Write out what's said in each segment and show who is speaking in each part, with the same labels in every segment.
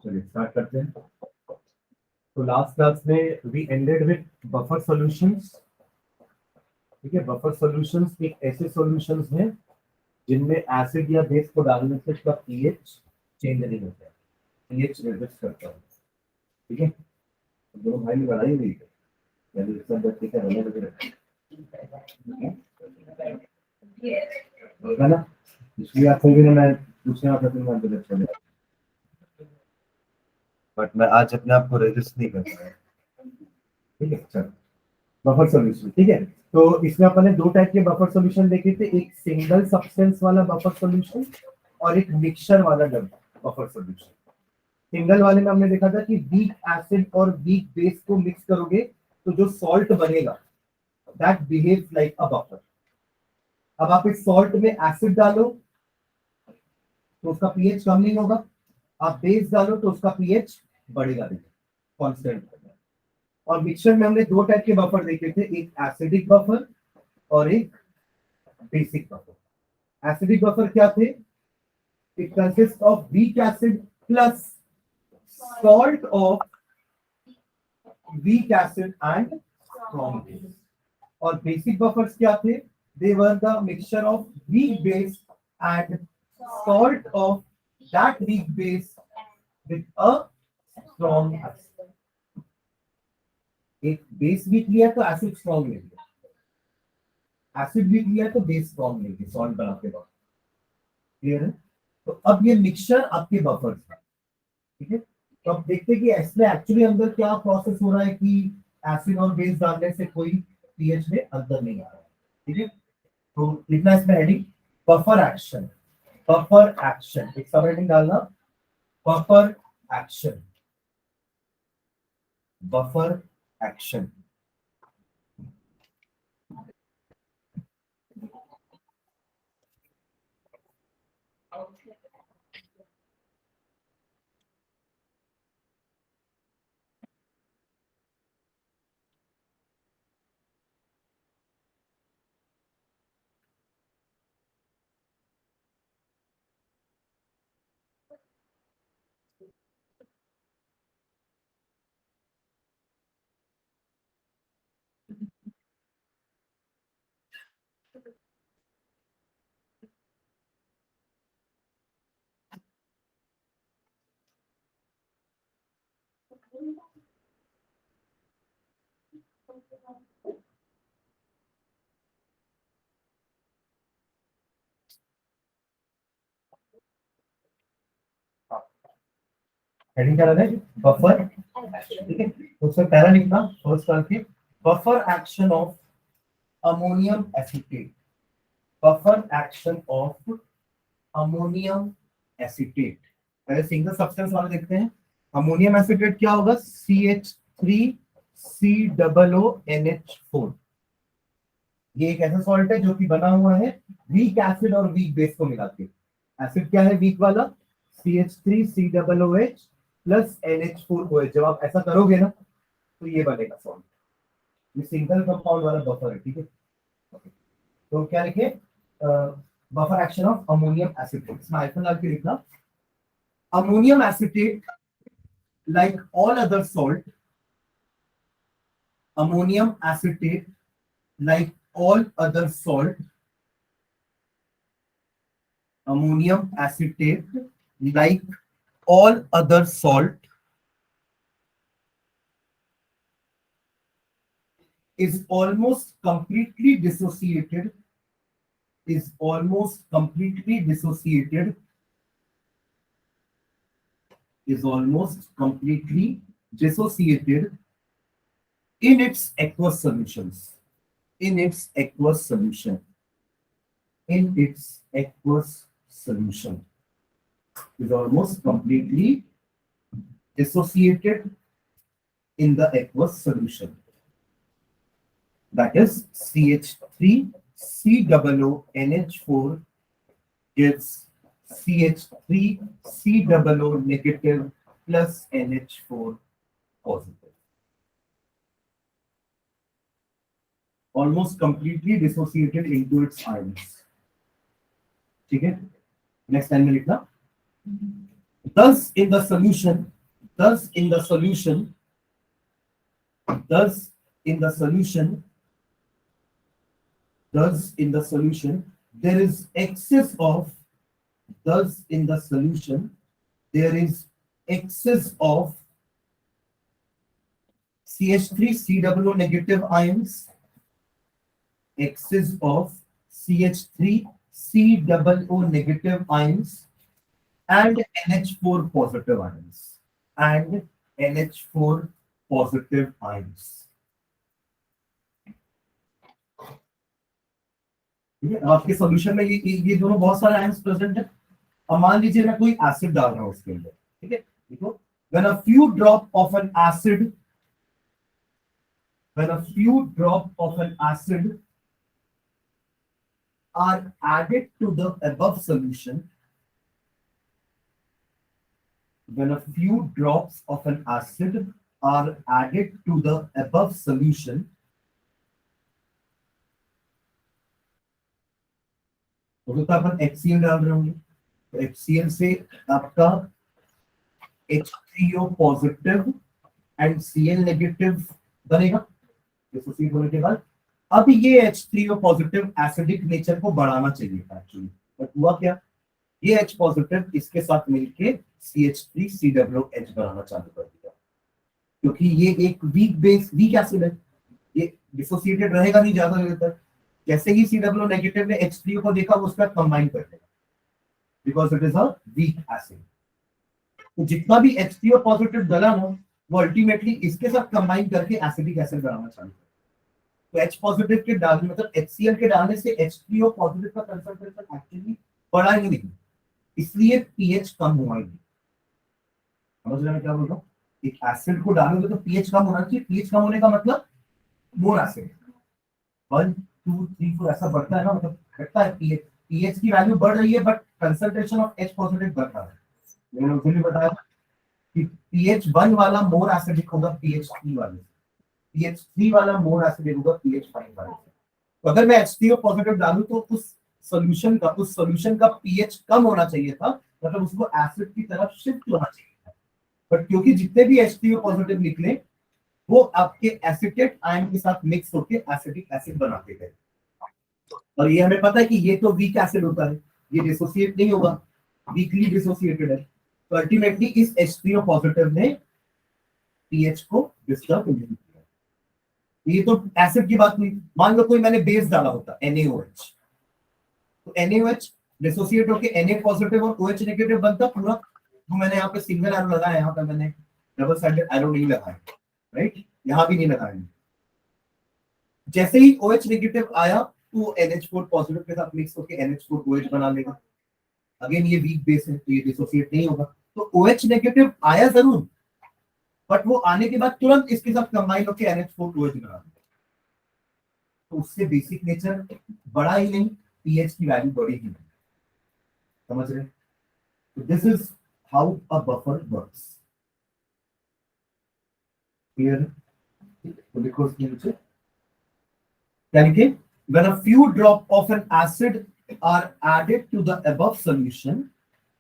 Speaker 1: चलिए स्टार्ट करते हैं। तो लास्ट क्लास में we ended with buffer solutions. ठीक है, बफर सॉल्यूशंस एक ऐसे सॉल्यूशंस हैं जिनमें एसिड या बेस को डालने से उसका पीएच चेंज नहीं होता है, पीएच निर्दिष्ट करता है। ठीक है, तो दोनों भाई में लड़ाई हुई है, यानी सब बच्चे का अलग अलग है ना, इसलिए आपको भी मैं पूछने आता था मैं तो अच्छा लगा, बट मैं आज अपने आप को रेजिस्ट नहीं कर पाया। ठीक है, चलो बफर सॉल्यूशन। ठीक है, तो इसमें अपन ने दो टाइप के बफर सॉल्यूशन देखे थे, एक सिंगल सब्सटेंस वाला बफर सॉल्यूशन और एक मिक्सचर वाला बफर सॉल्यूशन। सिंगल वाले में हमने देखा था कि वीक एसिड और वीक बेस को मिक्स करोगे तो जो सॉल्ट बनेगा that behaves like a buffer. अब आप इस सॉल्ट में एसिड डालो तो उसका पीएच कम नहीं होगा, आप बेस डालो तो उसका पीएच बढ़ेगा, कांस्टेंट। और मिक्सचर में हमने दो टाइप के बफर देखे थे, एक एसिडिक बफर और एक बेसिक बफर। एसिडिक बफर क्या थे? It consist of weak acid plus salt of weak acid and strong base. और बेसिक बफर्स क्या थे? They were the mixture of weak base and salt of that weak base with a strong acid. एक base weak लिया तो acid strong लेंगे, acid weak लिया तो base strong लेंगे सॉल्ट बनाते वक्त। क्लियर है? तो अब ये मिक्सचर आपके बफर्स है। ठीक है, तो अब देखते हैं कि इसमें एक्चुअली अंदर क्या प्रोसेस हो रहा है कि एसिड और बेस डालने से कोई पीएच में अंदर नहीं आ रहा है। ठीक है, तो लिखना इसमें heading buffer action. Buffer action एक सब हेडिंग डालना, buffer action, buffer action. Heading क्या है? बफर। ठीक है, तो उसमें पहला लिखना फर्स्ट करके buffer action of ammonium acetate. Buffer action of ammonium acetate. पहले सिंगल सब्सटेंस वाले देखते हैं। अमोनियम एसीटेट क्या होगा? CH3COONH4। ये एक ऐसा सॉल्ट है जो कि बना हुआ है वीक एसिड और वीक बेस को मिला के। एसिड क्या है वीक वाला? CH3COOH plus NH4OH। जब आप ऐसा करोगे ना तो ये बनेगा सॉल्ट। ये सिंगल कंपाउंड वाला बफर है। ठीक है, तो क्या लिखे? Buffer action of ammonium acetate. इसमें आइफन डाल के लिखना ammonium acetate like all other salt, ammonium acetate like all other salt, ammonium acetate like all other salt is almost completely dissociated, is almost completely dissociated, is almost completely dissociated in its aqueous solutions, in its aqueous solution, in its aqueous solution, is almost completely dissociated in the aqueous solution. That is CH3COONH4 gives CH3COO negative plus NH4 positive. Almost completely dissociated into its ions. ठीक है, next line में लिखना thus in the solution thus in the solution, thus in the solution, thus in the solution, there is excess of, thus in the solution, there is excess of CH3 COO negative ions, excess of CH3 COO negative ions and NH4 positive ions, and NH4 positive ions. ठीक है, आपके solution में ये दोनों बहुत सारे ions present है। अब मान लीजिए मैं कोई एसिड डाल रहा हूं उसके अंदर, ठीक है, देखो, when a few drop of an acid, when a few drop of an acid are added to the above solution, when a few drops of an acid are added to the above solution, तो अपन HCl डाल रहे होंगे, तो HCl से आपका H3O positive and Cl negative बनेगा dissociate होने के बाद। अब ये H3O पॉजिटिव एसिडिक नेचर को बढ़ाना चाहिए था एक्चुअली, बट हुआ क्या, ये H पॉजिटिव इसके साथ मिलके CH3 COOH बनाना चालू कर दिया, क्योंकि ये एक वीक बेस वीक एसिड है, ये डिसोसिएटेड रहेगा नहीं ज्यादा देर तक। जैसे ही COO नेगेटिव ने H3O को देखा, वो उसका कंबाइन कर देगा, because it is a weak acid. तो जितना भी H3O पॉजिटिव डला ना, वो अल्टीमेटली इसके साथ कंबाइन करके एसिडिक एसिड बनाना चालू कर। तो H पॉजिटिव के डालने, मतलब HCl के डालने से H3O पॉजिटिव का कंसंट्रेशन एक्चुअली बढ़ा ही नहीं, इसलिए pH कम हुआ ही नहीं। समझ रहे हैं क्या बोल रहा हूँ? एक एसिड को डालोगे तो pH कम होना चाहिए, pH कम होने का मतलब मोर एसिड 1 2 3 4 ऐसा बढ़ता है ना, मतलब घटता है pH की वैल्यू बढ़ रही है, but concentration of H positive बढ़ रहा है। मैंने उसे भी बताया कि pH 1 वाला मोर एसिडिक होगा pH 3 वाले से, pH 3 वाला मोर एसिडिक होगा pH 5 वाले से। तो अगर मैं H3O पॉजिटिव डालूं तो उस सॉल्यूशन का pH कम होना चाहिए था, मतलब उसको एसिड की तरफ शिफ्ट होना चाहिए था, बट क्योंकि जितने भी H3O पॉजिटिव निकले वो आपके एसिटेट आयन के साथ मिक्स होकर एसिडिक एसिड बनाते गए। और ये हमें पता है कि ये तो वीक एसिड होता है, ये डिसोसिएट नहीं होगा, वीकली डिसोसिएटेड है। तो अल्टीमेटली इस H3O पॉजिटिव ने pH को डिस्टर्ब नहीं किया। ये तो एसिड की बात हुई। मान लो कोई मैंने बेस डाला होता NaOH, तो NaOH डिसोसिएट होकर Na पॉजिटिव और OH नेगेटिव बनता पूरा। तो मैंने यहाँ पे सिंगल एरो लगाया, यहाँ पे मैंने डबल साइडेड एरो नहीं लगाया, राइट, यहाँ भी नहीं लगाया। जैसे ही OH नेगेटिव आया तो NH4 पॉजिटिव के साथ मिक्स होकर NH4OH बना लेगा। अगेन ये वीक बेस है तो ये डिसोसिएट नहीं होगा, तो OH नेगेटिव आया जरूर, बट वो आने के बाद तुरंत इसके साथ कंबाइन होकर NH4OH बना देगा। तो उससे बेसिक नेचर बढ़ा ही नहीं, pH की वैल्यू बढ़ी ही नहीं। समझ रहे? तो this is how a buffer works. Clear? तो लिखो इसके नीचे, यानी कि when a few drop of an acid are added to the above solution,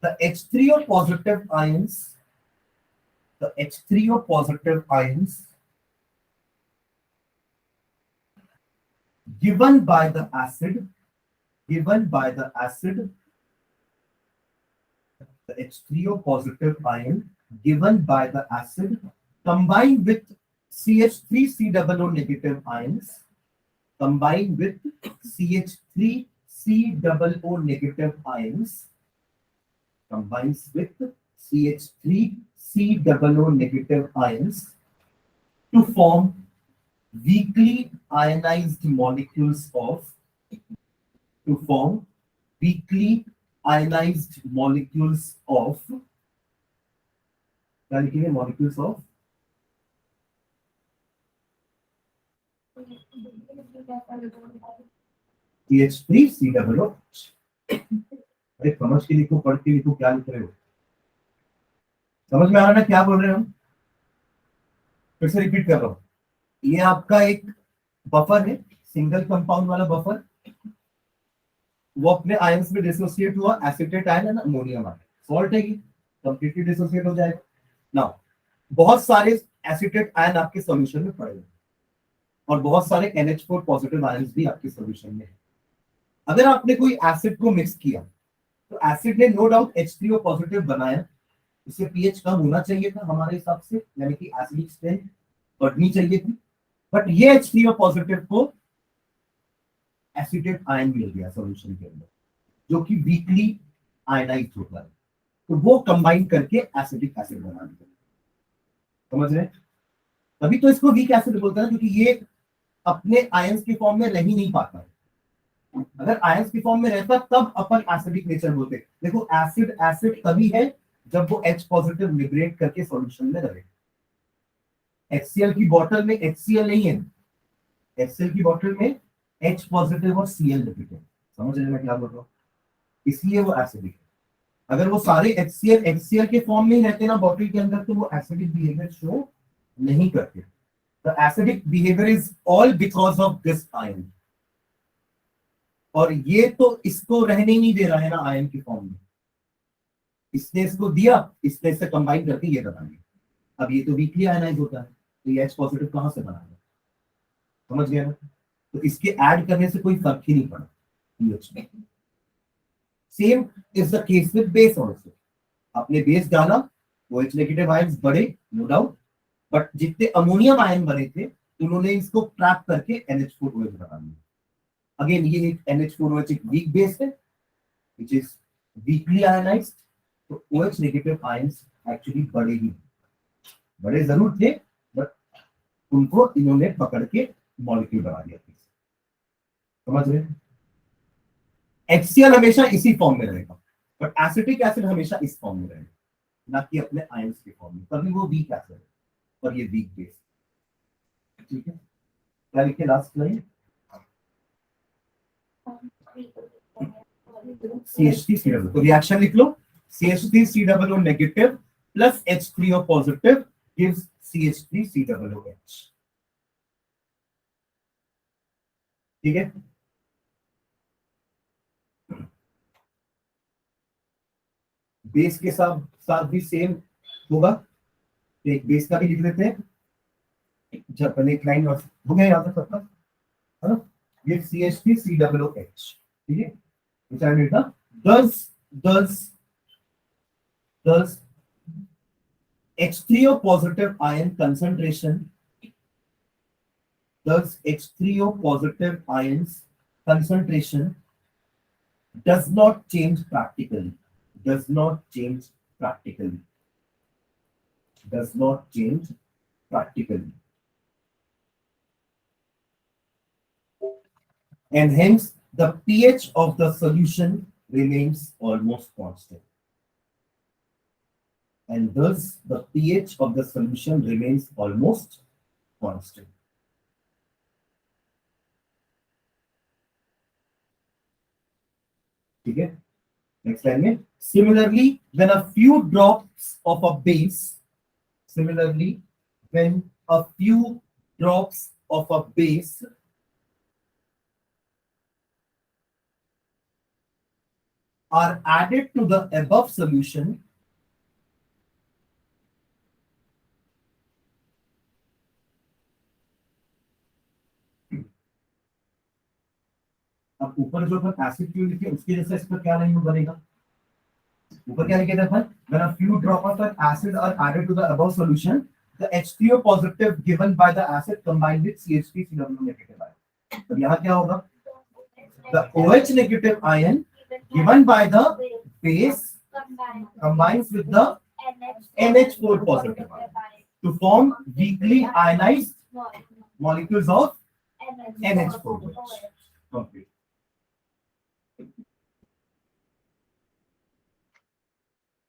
Speaker 1: the H3O positive ions, the H3O positive ions given by the acid, the H3O positive ion given by the acid combined with CH3 COO negative ions, combined with CH3 COO negative ions, combines with CH3 COO negative ions to form weakly ionized molecules of, to form weakly ionized molecules of, molecules of CH3 COOH। अरे समझ के लिखो, पढ़ के लिखो, क्या लिख रहे हो? समझ में आ रहा है क्या बोल रहे हैं हम? फिर से रिपीट कर रहा हूं, ये आपका एक बफर है, सिंगल कंपाउंड वाला बफर, वो अपने आयंस में डिसोसिएट हुआ, एसिटेट आयन है ना, अमोनियम आयन, सॉल्ट है, कंप्लीटली डिसोसिएट हो जाएगा। नाउ बहुत सारे एसिटेट आयन आपके सॉल्यूशन में पड़े हैं और बहुत सारे NH4 पॉजिटिव आयंस भी आपके सॉल्यूशन में है। अगर आपने कोई एसिड को मिक्स किया तो एसिड ने नो डाउट H3O पॉजिटिव बनाया, इससे पीएच कम होना चाहिए था हमारे हिसाब से, यानी कि एसिडिक स्ट्रेंथ बढ़नी चाहिए थी, बट ये H3O पॉजिटिव को एसिडेट आयन मिल गया सॉल्यूशन के अंदर, जो कि वीकली आयनाइज होता है, तो वो कंबाइन करके एसिडिक एसिड बना दिया। समझ रहे हैं? तभी तो इसको वीक एसिड बोलते हैं, क्योंकि ये अपने आयंस के फॉर्म में रह ही नहीं पाता है। अगर आयंस की फॉर्म में रहता तब अपन एसिडिक नेचर बोलते। देखो एसिड एसिड तभी है जब वो H पॉजिटिव लिबरेट करके सॉल्यूशन में रहे। HCl की बोतल में HCl नहीं है, HCl की बोतल में H पॉजिटिव और Cl नेगेटिव। समझ रहे हैं मैं क्या बोल रहा हूँ? इसलिए वो एसिडिक है। अगर वो सारे HCl के फॉर्म में ही रहते ना बॉटल के अंदर, तो वो एसिडिक बिहेवियर शो नहीं करते। The acidic behaviour is all because of this ion, और ये तो इसको रहने ही नहीं दे रहा है ना आयन की फॉर्म में। इसने इसको दिया, इसने इससे कंबाइन करके ये बना लिया। अब ये तो वीकली आयनाइज होता है, तो ये H पॉजिटिव कहां से बना है? समझ गया ना? तो इसके ऐड करने से कोई फर्क ही नहीं पड़ा पीएच में। Same is the case with base also. आपने बेस डाला, OH नेगेटिव आयंस बढ़े, नो डाउट, बट जितने अमोनियम आयन बने थे उन्होंने इसको ट्रैप करके NH4OH बना दिया। अगेन ये एक NH4OH एक वीक बेस है which is weakly ionized, तो OH नेगेटिव आयंस एक्चुअली बड़े ही, बड़े जरूर थे, बट उनको इन्होंने पकड़ के मॉलिक्यूल बना दिया। समझ रहे? HCl हमेशा इसी फॉर्म में रहेगा, बट एसिटिक एसिड हमेशा इस फॉर्म में रहेगा, ना कि अपने आयंस के फॉर्म में। तभी वो वीक एसिड है और ये वीक बेस। ठीक है, क्या लिखे लास्ट लाइन? CH3 तो रिएक्शन लिख लो। CH3 negative plus H3O positive gives CH3COOH। ठीक है, बेस के साथ साथ भी सेम होगा, तो एक बेस का भी लिख लेते हैं। जब पहले एक लाइन और हो गया याद रख सकता है ना, ये CH3COOH। ठीक है, विचार लिखा। does does does H3O positive ion concentration, does H3O positive ions concentration does not change practically, does not change practically, does not change practically, and hence the pH of the solution remains almost constant, and thus the pH of the solution remains almost constant. ठीक है, next line में similarly when a few drops of a base, similarly when a few drops of a base are added to the above solution, अब ऊपर जो अपन acid क्यों लिखे उसके जैसा इस पर क्या नहीं बनेगा? ऊपर क्या लिखे थे अपन? when a few drops of an acid are added to the above solution, the H3O positive given by the acid combined with CH3COO negative ion. तो यहाँ क्या होगा? The OH negative ion given by the base combines with the NH4 positive ion to form weakly ionized molecules of NH4OH. Complete.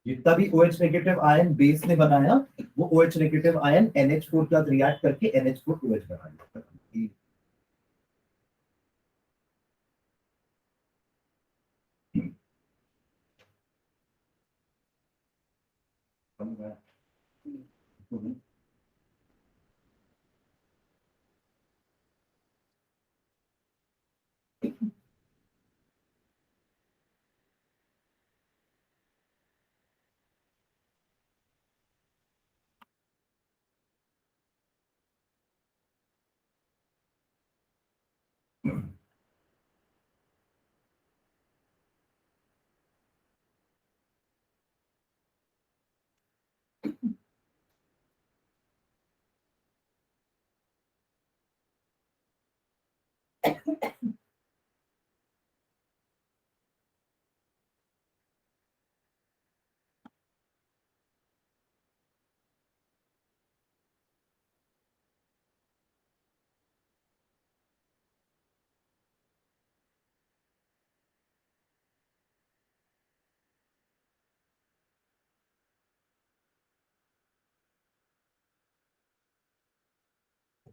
Speaker 1: जितना भी OH negative ion base ने बनाया, वो OH negative ion NH4 के साथ रिएक्ट करके NH4OH बना दिया।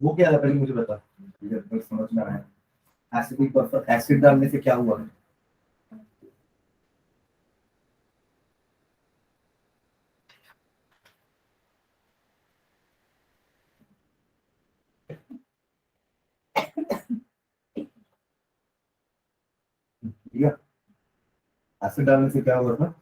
Speaker 1: वो क्या है पहले मुझे बता, मुझे समझ में आया। एसिडिक बफर, एसिड डालने से क्या हुआ? ठीक है, एसिड डालने से क्या हुआ था?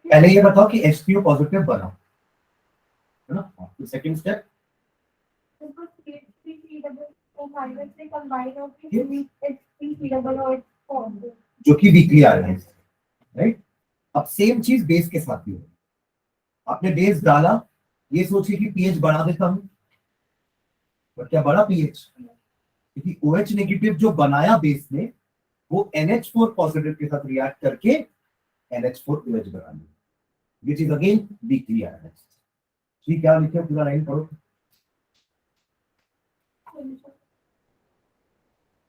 Speaker 1: पहले ये बताओ कि H2O पॉजिटिव बना, है ना? तो सेकंड स्टेप, जो कि वीकली आयनाइज्ड, राइट? अब सेम चीज बेस के साथ भी हो। आपने बेस डाला, ये सोचिए कि पीएच बढ़ा देता हूं, पर क्या बढ़ा पीएच? क्योंकि OH नेगेटिव जो बनाया बेस ने, वो NH4 पॉजिटिव के साथ रिएक्ट करके NH4OH बना लिया, which is again weekly ionised. ठीक, क्या लिखे पूरा लाइन पढ़ो।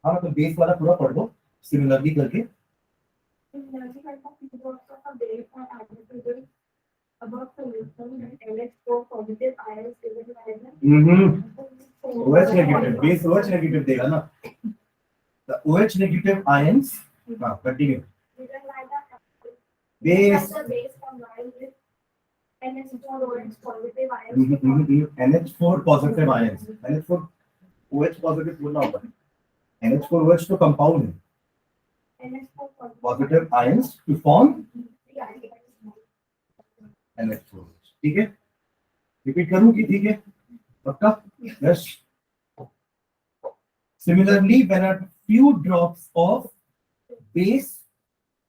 Speaker 1: हाँ मतलब बेस वाला पूरा पढ़ दो सिमिलरली करके। OH negative, base OH negative देगा ना, the OH negative ions, continue, base NH4 positive ions, NH4 OH positive बोलना होगा, NH4OH तो कंपाउंड है, positive ions to form NH4OH। ठीक है, रिपीट करूंगी? ठीक है, पक्का? Yes. Similarly, when a few drops of base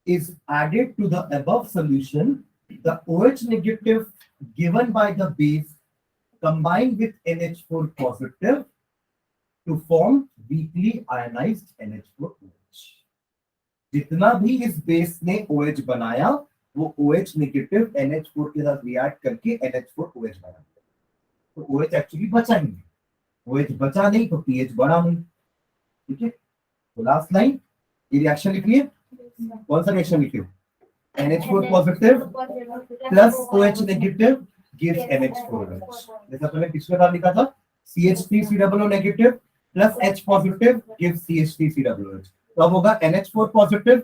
Speaker 1: is added to the above solution, the OH negative given by the base combined with NH4 positive to form weakly ionized NH4OH। जितना भी इस base ने OH बनाया, वो OH negative NH4 के साथ react करके NH4OH बना। तो OH एक्चुअली बचा नहीं, OH बचा नहीं तो पीएच बढ़ा नहीं। ठीक है, तो लास्ट लाइन ये रिएक्शन लिखिए। कौन सा रिएक्शन लिखिए? NH4 positive plus OH negative gives NH4OH। जैसा पहले पिछले बार लिखा था, CH3COO negative plus H positive gives CH3COOH। तो अब होगा NH4 positive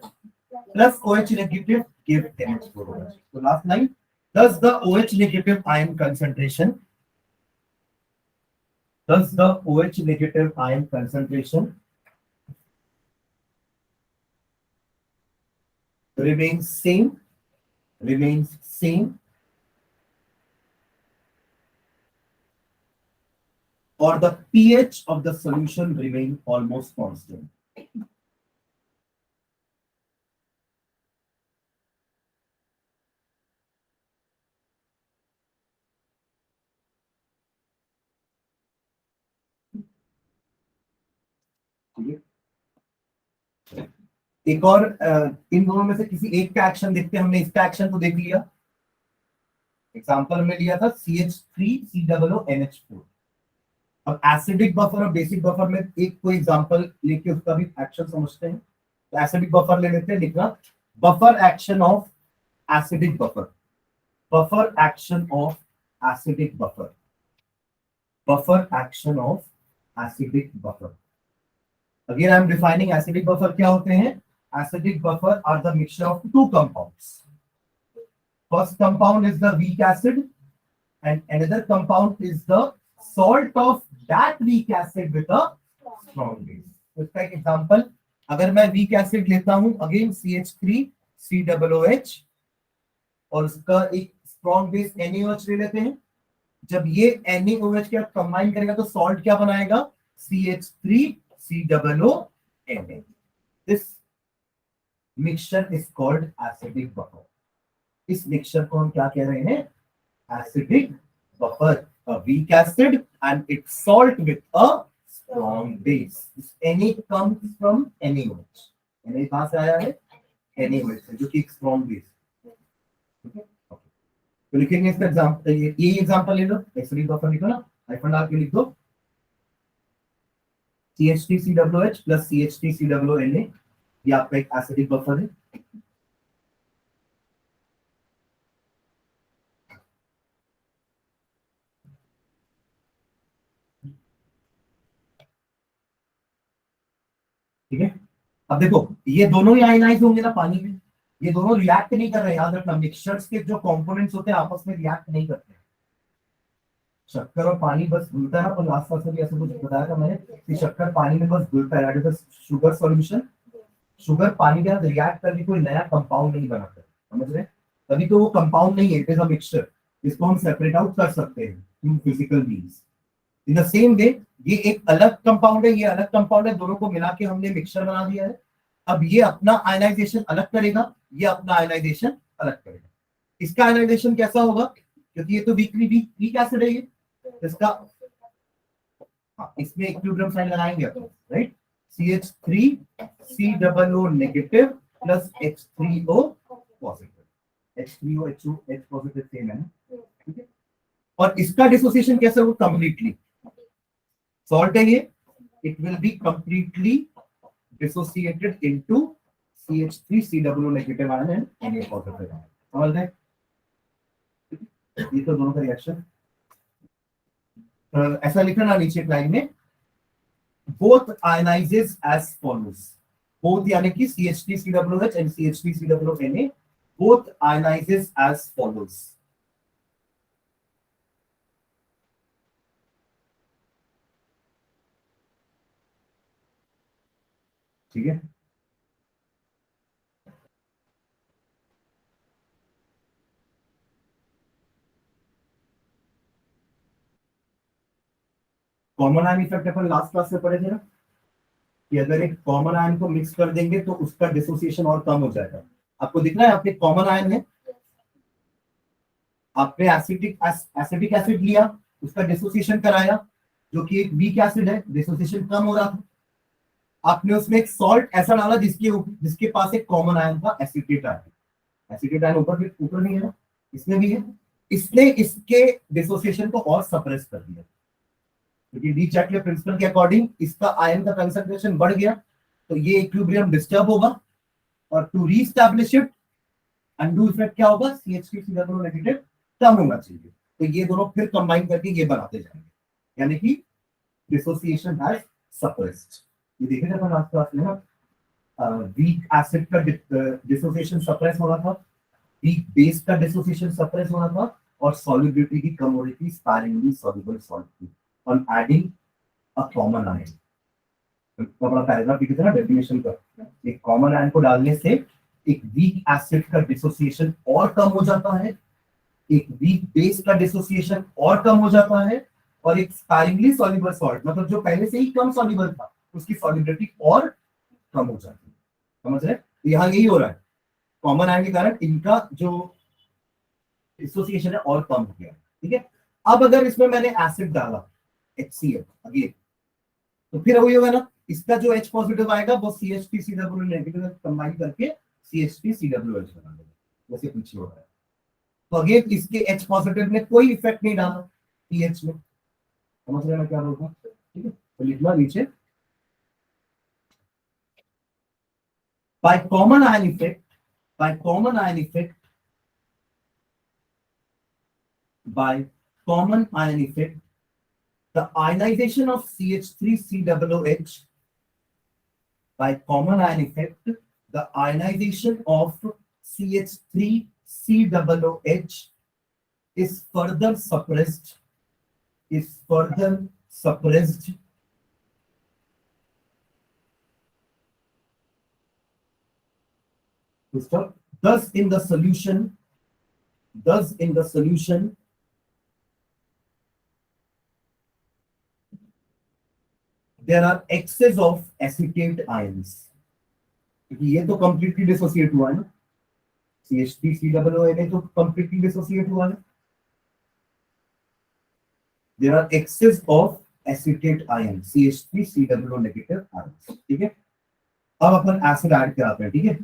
Speaker 1: plus OH negative gives NH4OH। तो last line, thus the OH negative ion concentration, thus the OH negative ion concentration remains same or the pH of the solution remain almost constant। एक और इन दोनों में से किसी एक का action देखते हैं। हमने इसका एक्शन तो देख लिया, एग्जांपल में लिया था CH3COONH4। अब एसिडिक बफर और बेसिक बफर में एक कोई एग्जांपल लेके उसका भी एक्शन समझते हैं। तो एसिडिक बफर ले लेते हैं, लिखना buffer action of acidic buffer, buffer action of acidic buffer, buffer action of acidic buffer. Again, I am defining acidic buffer क्या होते हैं? Acidic buffer are the mixture of two compounds. First compound is the weak acid, and another compound is the salt of that weak acid with a strong base. तो इसका एक example, अगर मैं weak acid लेता हूं, again CH3COOH, और उसका एक strong base NaOH ले लेते हैं। जब ये NaOH के साथ कंबाइन करेगा तो सॉल्ट क्या बनाएगा? CH3COONA। This mixture is called acidic buffer। इस मिक्सचर को हम क्या कह रहे हैं? Acidic buffer। A weak acid and its salt with a strong base। This Na comes from NaOH। Na कहां से आया है? NaOH से, जो कि एक strong base। तो लिखेंगे इसका एग्जांपल, ये एग्जांपल ले लो, एसिडिक बफर लिखो ना, हाइफन डाल के लिख दो CH3COOH प्लस CH3COONA। ये आपका एक एसिडिक बफर है। अब देखो ये दोनों ही आयनाइज होंगे ना पानी में, ये दोनों रिएक्ट नहीं कर रहे, याद रखना मिक्सचर्स के जो कंपोनेंट्स होते हैं आपस में रिएक्ट नहीं करते। शक्कर और पानी बस घुलता है, और आसपास में भी ऐसा कुछ बताया था मैंने कि शक्कर पानी में बस घुलता है, that is sugar solution. Sugar पानी के साथ रिएक्ट करके कोई नया कंपाउंड नहीं बनाता, समझ रहे हैं? तभी तो वो कंपाउंड नहीं है, इट इज अ मिक्सचर। इसको हम सेपरेट आउट कर सकते हैं through physical means. In the same way ये एक अलग कंपाउंड है, ये अलग कंपाउंड है, दोनों को मिला के हमने मिक्सचर बना दिया है। अब ये अपना आयनाइजेशन अलग करेगा, ये अपना आयनाइजेशन अलग करेगा। इसका आयनाइजेशन कैसा होगा, क्योंकि ये तो वीकली वीक एसिड है ये, इसका हाँ, इसमें इक्विलिब्रियम साइन लगाएंगे अपन, right. CH3 COO negative plus H3O positive, H3O H positive same है ना, ठीक है। और इसका डिसोसिएशन कैसे होगा, कंप्लीटली सॉल्ट है ये, it will be completely dissociated into CH3 COO negative ion and Na positive ion, समझ रहे? ये तो दोनों का रिएक्शन ऐसा लिखना नीचे लाइन में, both ionizes as follows, both यानी कि CH3COOH and CH3COONA both ionizes as follows। ठीक है, कॉमन आयन इफेक्ट अपन लास्ट क्लास में पढ़े थे ना, कि अगर एक कॉमन आयन को मिक्स कर देंगे तो उसका डिसोसिएशन और कम हो जाएगा। आपको दिख रहा है, आपके कॉमन आयन है, आपने एसिटिक एसिड लिया, उसका डिसोसिएशन कराया, जो कि एक वीक एसिड है, डिसोसिएशन कम हो रहा था। आपने उसमें एक सॉल्ट ऐसा डाला जिसके पास एक कॉमन आयन था, एसिटेट आयन। एसिटेट आयन ऊपर नहीं है ना, इसमें भी है। इसने इसके डिसोसिएशन को और सप्रेस कर दिया, क्योंकि डी चैटले प्रिंसिपल के अकॉर्डिंग इसका आयन का कंसंट्रेशन बढ़ गया, तो ये इक्विलिब्रियम डिस्टर्ब होगा, और to reestablish it undo effect क्या होगा, CH3COO नेगेटिव कम होना चाहिए, तो ये दोनों फिर कंबाइन करके ये बनाते जाएंगे, यानी कि डिसोसिएशन हैज सप्रेस्ड। ये देखे थे अपन लास्ट क्लास में ना, वीक एसिड का डिसोसिएशन सप्रेस हो रहा था, वीक बेस का डिसोसिएशन सप्रेस हो रहा था, और सॉल्युबिलिटी की कम हो रही थी स्पैरिंगली सॉल्युबल सॉल्ट की, on adding a common ion. तो बड़ा पैराग्राफ लिखे थे ना डेफिनेशन का, एक कॉमन आयन को डालने से एक वीक एसिड का डिसोसिएशन और कम हो जाता है, एक वीक बेस का डिसोसिएशन और कम हो जाता है, और एक स्पैरिंगली सॉल्युबल सॉल्ट, मतलब जो पहले से ही कम सॉल्युबल था उसकी सॉल्युबिलिटी और कम हो जाती है, समझ रहे? तो यहाँ यही हो रहा है, कॉमन आयन के कारण इनका जो डिसोसिएशन है और कम हो गया, ठीक है। अब अगर इसमें मैंने एसिड डाला HCl अगेन, तो फिर वही होगा ना, इसका जो H पॉजिटिव आएगा वो CH3COO नेगेटिव कंबाइन करके CH3COOH बना देगा, जैसे पीछे हो रहा है। तो अगेन इसके H पॉजिटिव ने कोई इफेक्ट नहीं डाला पीएच में, समझ रहे हैं मैं क्या बोल रहा हूँ? ठीक है, तो लिखना नीचे, by common ion effect, by common ion effect, by common ion effect, the ionization of CH3COOH, by common ion effect, the ionization of CH3COOH is further suppressed, is further suppressed thus in the solution, thus in the solution there are excess of acetate ions, क्योंकि ये तो completely dissociate हुआ है ना, CH3COONA तो completely dissociate हुआ है, there are excess of acetate ion CH3COO negative ions, ठीक है। अब अपन एसिड ऐड कराते हैं, ठीक है,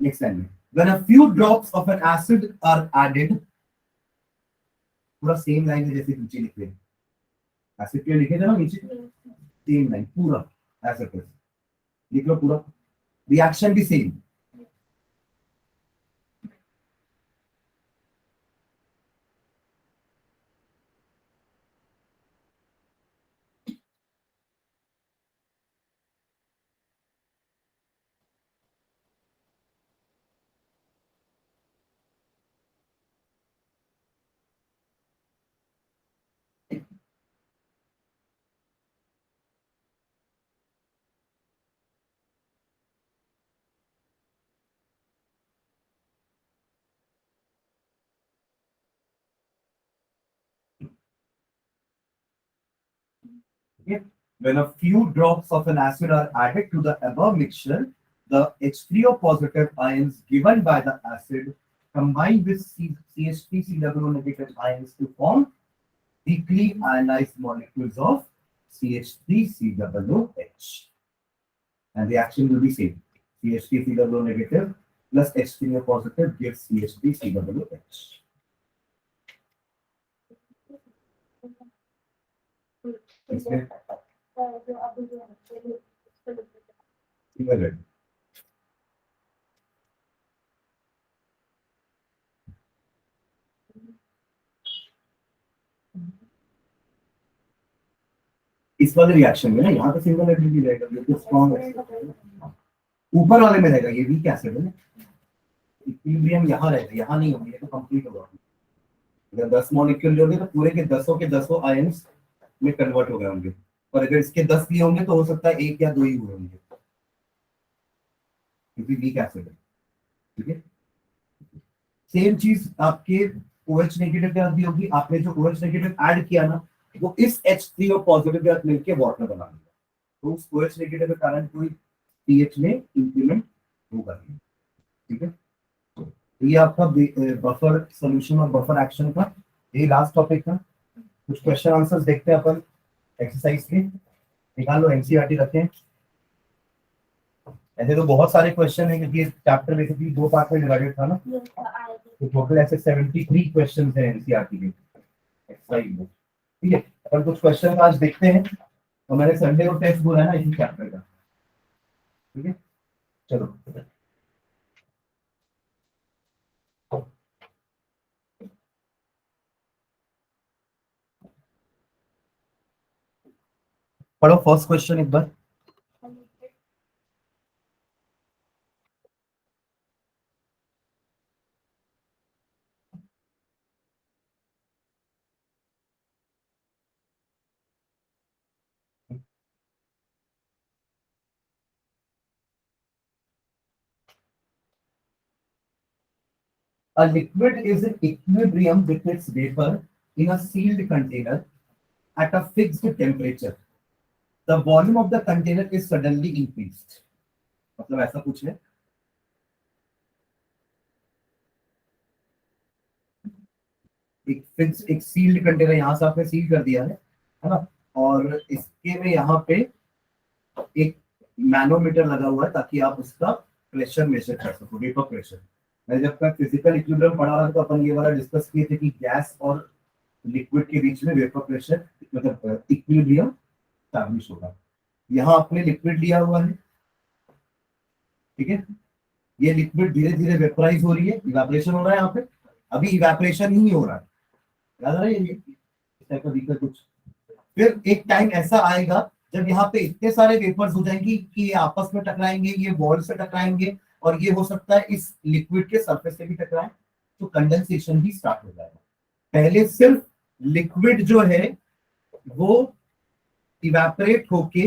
Speaker 1: नेक्स्ट लाइन में, when a few drops of an acid are added, पूरा सेम लाइन है जैसे नीचे लिखे हैं, एसिड के लिखे थे ना नीचे, सेम लाइन पूरा ऐसे लिख लो पूरा, रिएक्शन भी same. Okay? When a few drops of an acid are added to the above mixture, the H3O positive ions given by the acid combine with CH3 COO negative ions to form weakly ionized molecules of CH3 COOH. And the action will be same. CH3 COO negative plus H3O positive gives CH3 COOH. इसमें similar इस वाले reaction में ना यहाँ पे single atom भी रहेगा, ये तो स्ट्रॉन्ग है, ऊपर वाले में रहेगा, ये वीक एसिड है ना, इक्विलिब्रियम यहाँ रहेगा, यहाँ नहीं होगा, ये तो कंप्लीट होगा। अगर 10 मॉलिक्यूल होंगे तो पूरे के 10 आयंस में कन्वर्ट हो गए होंगे, और अगर इसके 10 लिए होंगे तो हो सकता है 1 या 2 ही हुए होंगे, क्योंकि वीक एसिड है। ठीक है, सेम चीज आपके OH नेगेटिव के साथ भी होगी। आपने जो OH नेगेटिव ऐड किया ना, वो इस H3O पॉजिटिव के साथ मिलकर वाटर बना देगा, तो उस OH नेगेटिव के कारण कोई pH में इंक्रीमेंट होगा नहीं। ठीक है, तो ये आपका बफर सॉल्यूशन और बफर एक्शन का ये लास्ट टॉपिक था। कुछ क्वेश्चन आंसर्स देखते हैं अपन एक्सरसाइज के, निकाल लो, एनसीईआरटी रखें। ऐसे तो बहुत सारे क्वेश्चन है क्योंकि चैप्टर बेसिकली 2 पार्ट में डिवाइडेड था ना, तो टोटल ऐसे 73 क्वेश्चन है एनसीईआरटी के एक्सरसाइज में। ठीक है, अपन कुछ क्वेश्चन आज देखते हैं, तो मैंने संडे को टेस्ट बोला है ना इसी चैप्टर का। ठीक है, चलो पढ़ो फर्स्ट क्वेश्चन एक बार। A liquid is in equilibrium with its vapor in a sealed container at a fixed temperature. The volume of the container is suddenly increased. मतलब ऐसा कुछ है, एक फिक्स एक सील्ड कंटेनर यहाँ से आपने सील कर दिया है ना, और इसके में यहाँ पे एक मैनोमीटर लगा हुआ है ताकि आप उसका प्रेशर मेजर कर सको, वेपर प्रेशर। मैं जब तक फिजिकल इक्विलिब्रियम पढ़ा रहा था तो अपन ये वाला डिस्कस किए थे कि गैस और लिक्विड के बीच में वेपर प्रेशर मतलब इक्विलिब्रियम स्टैब्लिश होगा। यहाँ आपने लिक्विड लिया हुआ है, ठीक है, ये लिक्विड धीरे धीरे वेपराइज हो रही है, इवेपोरेशन हो रहा है यहाँ पे, अभी इवेपोरेशन ही हो रहा है, याद आ रहा है ये इस टाइप का दिक्कत कुछ। फिर एक टाइम ऐसा आएगा जब यहाँ पे इतने सारे वेपर्स हो जाएंगे कि ये आपस में टकराएंगे, ये वॉल से टकराएंगे, और ये हो सकता है इस लिक्विड के सरफेस से भी टकराए, तो कंडेंसेशन भी स्टार्ट हो जाएगा। पहले सिर्फ लिक्विड जो है वो इवेपोरेट होके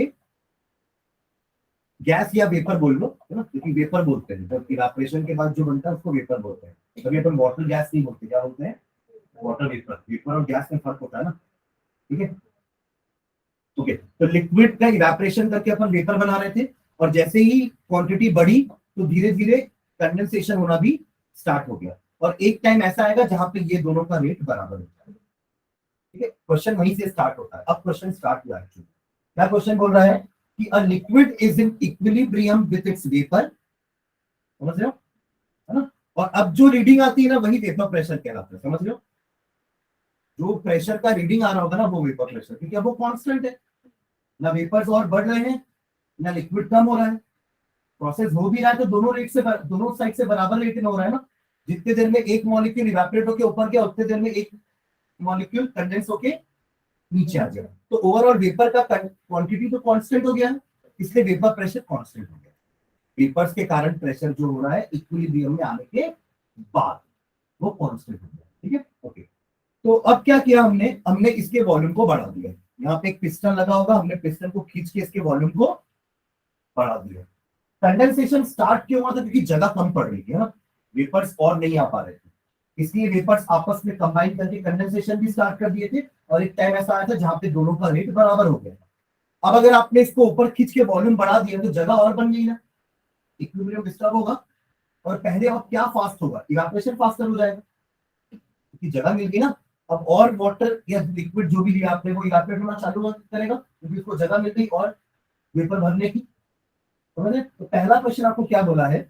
Speaker 1: गैस या वेपर बोल लो, है ना, क्योंकि वेपर बोलते हैं, जब इवेपोरेशन के बाद जो बनता है उसको वेपर बोलते हैं। कभी अपन वाटर गैस नहीं बोलते, क्या बोलते हैं, वाटर वेपर। वेपर और गैस में फर्क होता है ना। ठीक है, ओके, तो लिक्विड का इवेपोरेशन करके अपन वेपर बना रहे थे, और जैसे ही क्वांटिटी बढ़ी तो धीरे धीरे कंडेंसेशन होना भी स्टार्ट हो गया, और एक टाइम ऐसा आएगा जहां पे ये दोनों का रेट बराबर होता है। ठीक है, क्वेश्चन वहीं से स्टार्ट होता है। अब क्वेश्चन स्टार्ट हुआ एक्चुअली, क्या क्वेश्चन बोल रहा है कि a liquid is in equilibrium with its vapour, समझ रहे हो, है ना, और अब जो रीडिंग आती है ना वही वेपर प्रेशर कहलाता है, समझ रहे हो, जो प्रेशर का रीडिंग आ रहा होगा ना वो वेपर प्रेशर, क्योंकि अब वो कांस्टेंट है, ना वेपर्स और बढ़ रहे हैं ना लिक्विड कम हो रहा है, प्रोसेस हो भी रहा है तो दोनों रेट से, दोनों साइड से बराबर रेट में हो रहा है ना। जितने देर में एक मॉलिक्यूल इवेपोरेट होकर ऊपर गया उतने देर में एक मॉलिक्यूल कंडेंस होके नीचे आ जाएगा, तो ओवरऑल वेपर का क्वांटिटी तो कांस्टेंट हो गया, इसलिए वेपर प्रेशर कांस्टेंट हो गया। वेपर्स के कारण प्रेशर जो हो रहा है इक्विलिब्रियम में आने के बाद वो कांस्टेंट हो गया। ठीक है, ओके, तो अब क्या किया हमने, हमने इसके वॉल्यूम को बढ़ा दिया। यहाँ पे एक पिस्टन लगा होगा, हमने पिस्टन को खींच के इसके वॉल्यूम को बढ़ा दिया। कंडेंसेशन स्टार्ट क्यों हुआ था, क्योंकि जगह कम पड़ रही थी, है ना, वेपर्स और नहीं आ पा रहे थे, इसलिए वेपर्स आपस में कंबाइन करके कंडेंसेशन भी स्टार्ट कर दिए थे, और एक टाइम ऐसा आया था जहां पे दोनों का रेट बराबर हो गया। अब अगर आपने इसको ऊपर खींच के वॉल्यूम बढ़ा दिया तो जगह और बन गई ना, इक्विलिब्रियम डिस्टर्ब होगा और पहले अब क्या फास्ट होगा, इवेपोरेशन फास्टर हो जाएगा क्योंकि जगह मिल गई ना। अब और वाटर या लिक्विड जो भी लिया आपने वो इवेपोरेट होना चालू करेगा क्योंकि उसको जगह मिल गई और वेपर भरने की। समझे? तो पहला क्वेश्चन आपको क्या बोला है,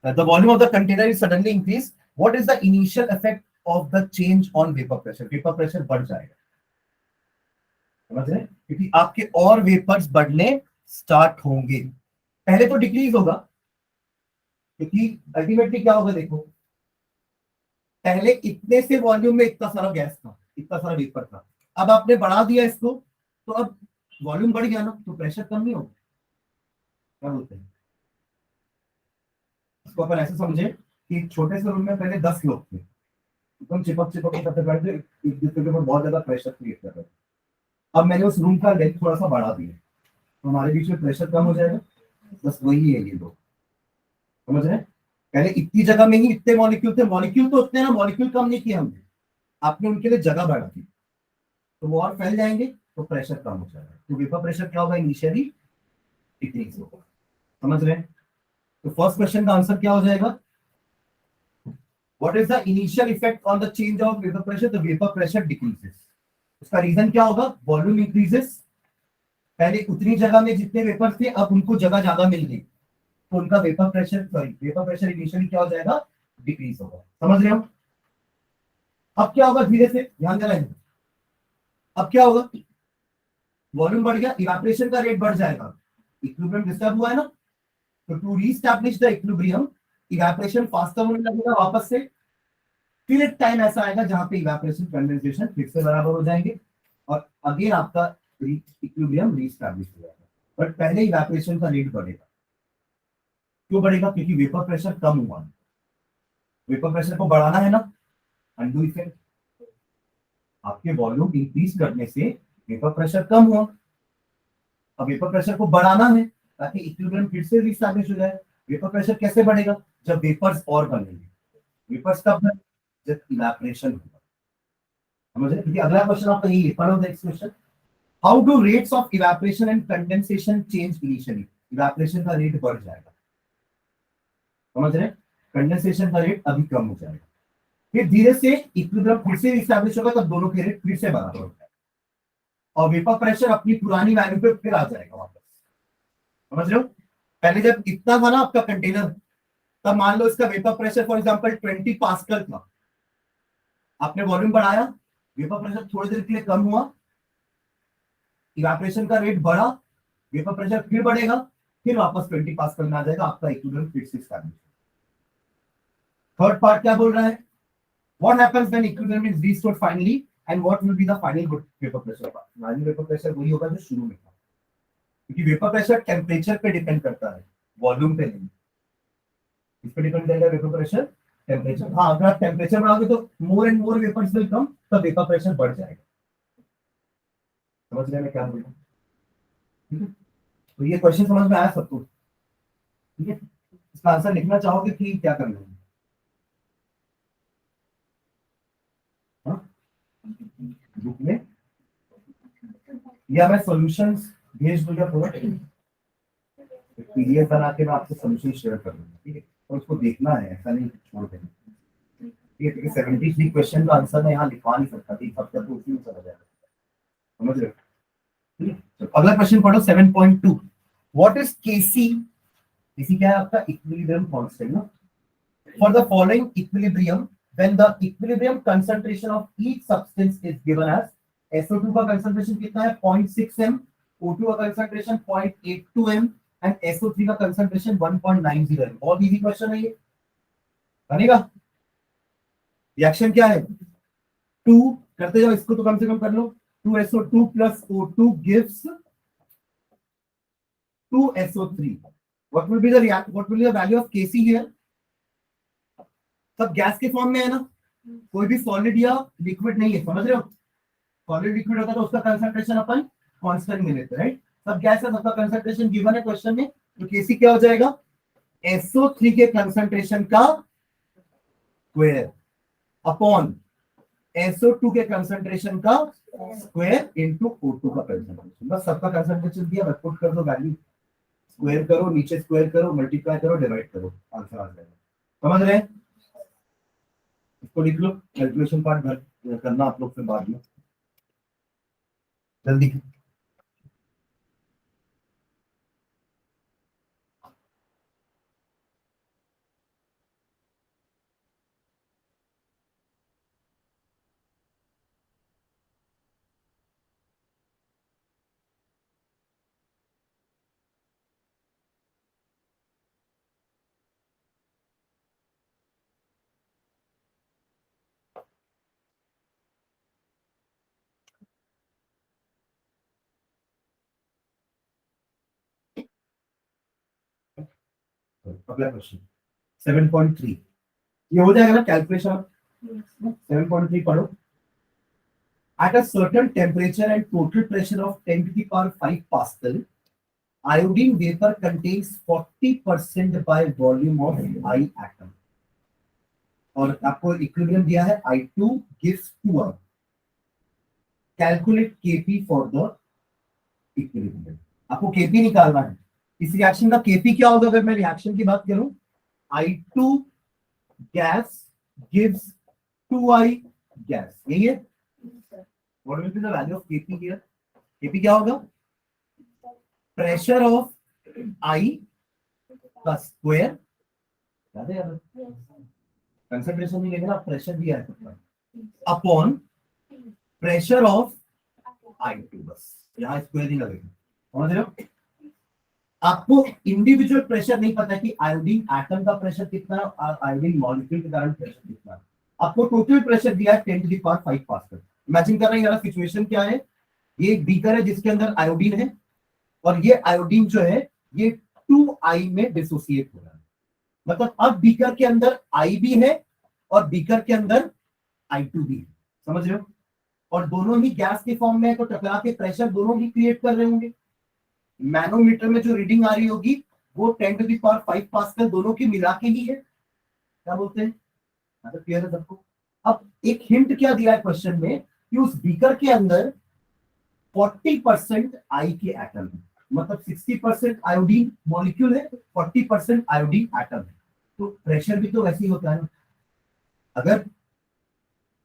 Speaker 1: the volume of the container is suddenly increase, what is the initial effect of the change on vapour pressure, vapour pressure बढ़ जाएगा। समझ रहे? क्योंकि आपके और वेपर्स बढ़ने स्टार्ट होंगे, पहले तो डिक्रीज होगा क्योंकि अल्टीमेटली क्या होगा देखो, पहले इतने से वॉल्यूम में इतना सारा गैस था, इतना सारा वेपर था, अब आपने बढ़ा दिया इसको तो अब वॉल्यूम बढ़ गया ना, तो प्रेशर कम नहीं होगा। क्या बोलते हैं इसको, अपन ऐसे समझे कि छोटे से रूम में पहले 10 लोग थे, एकदम चिपक चिपक करते बैठे, एक दूसरे के ऊपर बहुत ज्यादा प्रेशर क्रिएट कर रहे थे। अब मैंने उस रूम का लेंथ थोड़ा सा बढ़ा दिया तो हमारे बीच में प्रेशर कम हो जाएगा, बस वही है ये लोग। समझ रहे हैं? पहले इतनी जगह में ही इतने मॉलिक्यूल थे, मॉलिक्यूल तो उतने ना, मॉलिक्यूल कम नहीं किया हमने, आपने उनके लिए जगह बढ़ा दी तो वो और फैल जाएंगे तो प्रेशर कम हो जाएगा, तो वेपर प्रेशर क्या होगा, इनिशियली डिक्रीज होगा। समझ रहे हैं? तो फर्स्ट क्वेश्चन का आंसर क्या हो जाएगा, what is the initial effect on the change of vapour pressure, the vapour pressure decreases. उसका रीजन क्या होगा, वॉल्यूम इंक्रीजेस, पहले उतनी जगह में जितने वेपर थे अब उनको जगह ज्यादा मिल गई तो उनका वेपर प्रेशर इनिशियली क्या हो जाएगा, डिक्रीज होगा। समझ रहे हो? अब क्या होगा, धीरे से ध्यान देना है, अब क्या होगा, वॉल्यूम बढ़ गया, इवेपोरेशन का रेट बढ़ जाएगा, इक्विलिब्रियम डिस्टर्ब हुआ है ना, तो to reestablish the equilibrium evaporation faster होने लगेगा वापस से, फिर एक टाइम ऐसा आएगा जहां पे इवेपोरेशन कंडेंसेशन फिर से बराबर हो जाएंगे और अगेन आपका इक्विलिब्रियम रीस्टैब्लिश हो जाएगा। बट पहले इवेपोरेशन का रेट बढ़ेगा, क्यों बढ़ेगा, क्योंकि वेपर प्रेशर कम हुआ है, वेपर प्रेशर को बढ़ाना है ना, अनडू इफेक्ट, आपके वॉल्यूम इंक्रीज करने से वेपर प्रेशर कम हुआ, अब वेपर प्रेशर को बढ़ाना है ताकि इक्विलिब्रियम फिर से रीस्टैब्लिश हो जाए। वेपर प्रेशर कैसे बढ़ेगा, जब वेपर्स और बनेंगे, वेपर्स कब बने, जब इवेपोरेशन होगा। समझ रहे? क्योंकि अगला क्वेश्चन आपका यही है, पढ़ो next question, how do rates of evaporation and condensation change initially, evaporation का रेट बढ़ जाएगा, समझ रहे? कंडेंसेशन का रेट अभी कम हो जाएगा, फिर धीरे से इक्विलिब्रियम फिर से इस्टेब्लिश होगा तब दोनों के रेट फिर से बराबर हो जाएगा और वेपर प्रेशर अपनी पुरानी वैल्यू पे फिर आ जाएगा वापस। समझ रहे हो? पहले जब इतना था ना आपका कंटेनर, तब मान लो इसका vapour pressure for example 20 pascal था, आपने वॉल्यूम बढ़ाया, वेपर प्रेशर थोड़ी देर के लिए कम हुआ, इवेपोरेशन का रेट बढ़ा, वेपर प्रेशर फिर बढ़ेगा, फिर वापस 20 पास्कल में आ जाएगा, आपका इक्विलिब्रियम फिर से इस्टेब्लिश। थर्ड पार्ट क्या बोल रहा है, what happens when equilibrium is restored finally and what will be the final vapor pressure, final vapour pressure वही होगा जो शुरू में था, क्योंकि वेपर प्रेशर टेम्परेचर पे डिपेंड करता है, वॉल्यूम पे नहीं। इस पे डिपेंड करेगा वेपर प्रेशर, टेम्परेचर। हाँ, अगर आप टेम्परेचर बढ़ाओगे तो more and more vapours will come, तब वेपर प्रेशर बढ़ जाएगा। समझ रहे मैं क्या बोल रहा हूँ? ठीक है, तो ये क्वेश्चन समझ में आया सबको? ठीक है, इसका आंसर लिखना चाहोगे कि क्या करना है? बुक में या मैं सॉल्यूशंस भेज दूंगा पूरा, पीडीएफ बना के मैं आपको सॉल्यूशन शेयर कर दूंगा, ठीक है? और उसको देखना है, ऐसा नहीं छोड़ देना, ठीक है? क्योंकि 73 क्वेश्चन का आंसर मैं यहाँ लिखवा नहीं सकता, एक हफ्ता तो उसी में चला जाएगा। समझ रहे हो? ठीक है, तो अगला क्वेश्चन पढ़ो 7.2, व्हाट इज केसी, केसी क्या है आपका, इक्विलिब्रियम कांस्टेंट ना, for the following equilibrium when the equilibrium concentration of each substance is given as, SO2 का कंसंट्रेशन कितना है 0.6 m, O2 का कंसंट्रेशन 0.82 m एंड SO3 का कंसंट्रेशन 1.90 m। बहुत इजी क्वेश्चन है ये, बनेगा। रिएक्शन क्या है, 2 करते जाओ, इसको तो कम से कम कर लो, 2SO2 plus O2 gives 2SO3, what will be the value of Kc here, सब गैस के फॉर्म में है ना, कोई भी सॉलिड या लिक्विड नहीं है। समझ रहे हो? सॉलिड लिक्विड होता है तो उसका कंसंट्रेशन अपन कांस्टेंट में लेते हैं, राइट? सब गैस है, सबका कंसंट्रेशन गिवन है क्वेश्चन में, तो Kc क्या हो जाएगा, SO3 के कंसंट्रेशन का स्क्वायर अपॉन SO2 के कंसंट्रेशन का स्क्वायर इनटू O2 का कंसंट्रेशन, बस सबका कंसंट्रेशन दिया, बस पुट कर दो वैल्यू, स्क्वायर करो, नीचे स्क्वायर करो, मल्टीप्लाई करो, डिवाइड करो, आंसर आ जाएगा। समझ रहे हैं? इसको लिख लो, कैलकुलेशन पार्ट करना आप लोग फिर बाद में, जल्दी। अगला क्वेश्चन 7.3, ये हो जाएगा ना कैलकुलेशन? 7.3 पढ़ो। At a certain temperature and total pressure of 10 to the power 5 Pascal, iodine vapor contains 40% by volume of I atom. और आपको इक्विलिब्रियम दिया है I2 gives 2R. Calculate Kp for the equilibrium. आपको Kp निकालना है। इस reaction का Kp क्या होगा? अगर मैं रिएक्शन की बात करूं, I2 gas gives 2I gas, यही है। What will be the value of Kp here? Kp क्या होगा? प्रेशर ऑफ I का स्क्वायर, याद है यार? कंसंट्रेशन नहीं लेंगे ना, प्रेशर दिया है, अपॉन प्रेशर ऑफ I2, बस यहाँ स्क्वायर नहीं लगेगा। समझ रहे हो? आपको इंडिविजुअल प्रेशर नहीं पता कि आयोडीन एटम का प्रेशर कितना और आयोडीन मॉलिक्यूल के कारण प्रेशर कितना। आपको टोटल प्रेशर दिया है 10 to the power 5 pascal. Imagine कर रहे हैं, सिचुएशन क्या है? ये एक बीकर है जिसके अंदर आयोडीन है, और ये आयोडीन जो है ये 2I में डिसोसिएट हो रहा है। मतलब अब बीकर के अंदर I भी है और बीकर के अंदर I2 भी है। समझ रहे हो? और दोनों ही गैस के फॉर्म में है, तो टकरा के प्रेशर दोनों ही क्रिएट कर रहे होंगे। मैनोमीटर में जो रीडिंग आ रही होगी वो 10 to the power 5 पास्कल दोनों की मिला के ही है। क्या बोलते हैं? मतलब क्लियर है सबको? अब एक हिंट क्या दिया है क्वेश्चन में कि उस बीकर के अंदर 40% आई के एटम है, मतलब 60% आयोडीन मॉलिक्यूल है, 40% आयोडीन एटम है। तो प्रेशर भी तो वैसे ही होता है ना। अगर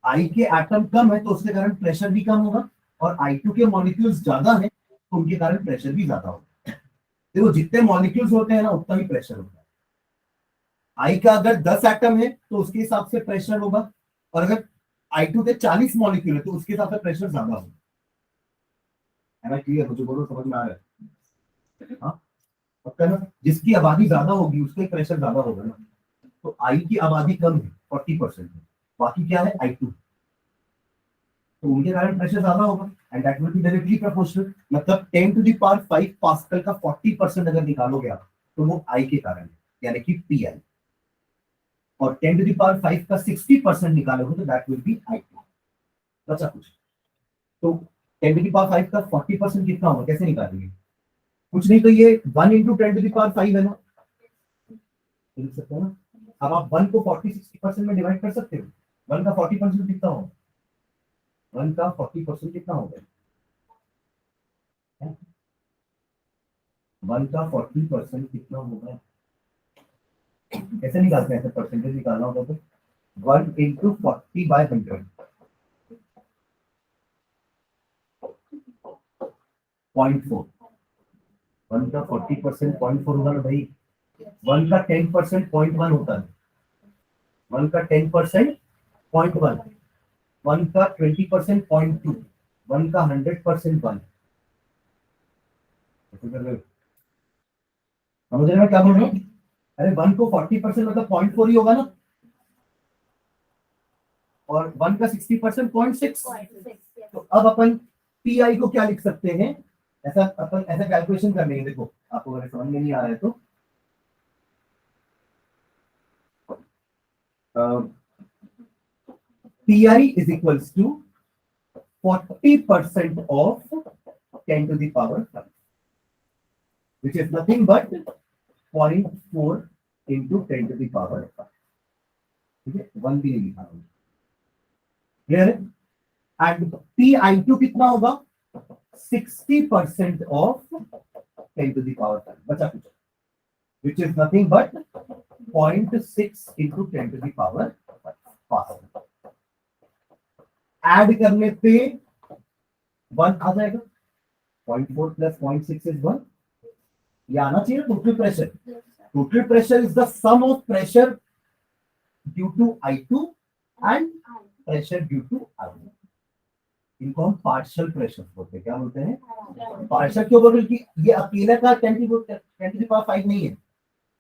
Speaker 1: आई के एटम कम है तो उसके कारण प्रेशर भी कम होगा, और I2 के मॉलिक्यूल्स ज्यादा है तो उनके कारण प्रेशर भी ज्यादा होगा। देखो जितने मॉलिक्यूल्स होते हैं ना उतना ही प्रेशर होता है। आई का अगर 10 एटम है तो उसके हिसाब से प्रेशर होगा, और अगर I2 के 40 मॉलिक्यूल है तो उसके हिसाब से प्रेशर ज्यादा होगा। है ना क्लियर? मुझे बोलो, समझ में आ रहा है? हाँ पक्का ना? जिसकी आबादी ज्यादा होगी उसका प्रेशर ज्यादा होगा ना। तो आई की आबादी कम है, 40% है, बाकी क्या है I2, तो उनके कारण प्रेशर ज्यादा होगा, and that will be directly proportional. मतलब 10 to the power 5 पास्कल का 40% अगर निकालोगे आप तो वो आई के कारण है, यानी कि PI, और 10 to the power 5 का 60% निकालोगे तो दैट विल बी I2। बचा कुछ? तो 10 to the power 5 का 40% कितना होगा, कैसे निकालेंगे? कुछ नहीं, तो ये 1 into 10 to the power 5 है ना, लिख सकते हो ना। अब आप 1 को 40-60% में डिवाइड कर सकते हो। 1 का 40% कितना होगा? 1 का 40% कितना होगा? 1 का 40% कितना होगा? कैसे निकालते हैं? ऐसे परसेंटेज निकालना होगा तो 1 into 40/100, 0.4। 1 का 40% 0.4 होगा ना भाई। 1 का 10% 0.1 होता है। 1 का 10% 0.1, 1 का 20% 0.2, 1 का 100% 1। समझ रहे हो क्या बोल रहा हूँ? अरे 1 को 40% मतलब 0.4 ही होगा ना, और 1 का 60% 0.6। तो अब अपन PI को क्या लिख सकते हैं? ऐसा अपन ऐसा कैलकुलेशन कर लेंगे। देखो आपको अगर समझ में नहीं आ रहा है तो PI is equals to 40% of 10 to the power 5, which is nothing but 0.4 into 10 to the power 5। ठीक है, 1 भी नहीं लिखा, क्लियर है? एंड PI2 कितना होगा? 60% ऑफ 10 to the power 5 बचा कुछ, which is nothing but 0.6 into 10 to the power 5. Add करने पे 1 आ जाएगा. 0.4 plus 0.6 is 1. ये आना चाहिए total pressure. Total pressure is the sum of pressure due to I2 and pressure due to I1. इनको हम पार्शियल प्रेशर बोलते हैं. क्या बोलते हैं? पार्शियल. क्यों बोल रहे कि ये अकेला का 10 to the power 5 नहीं है,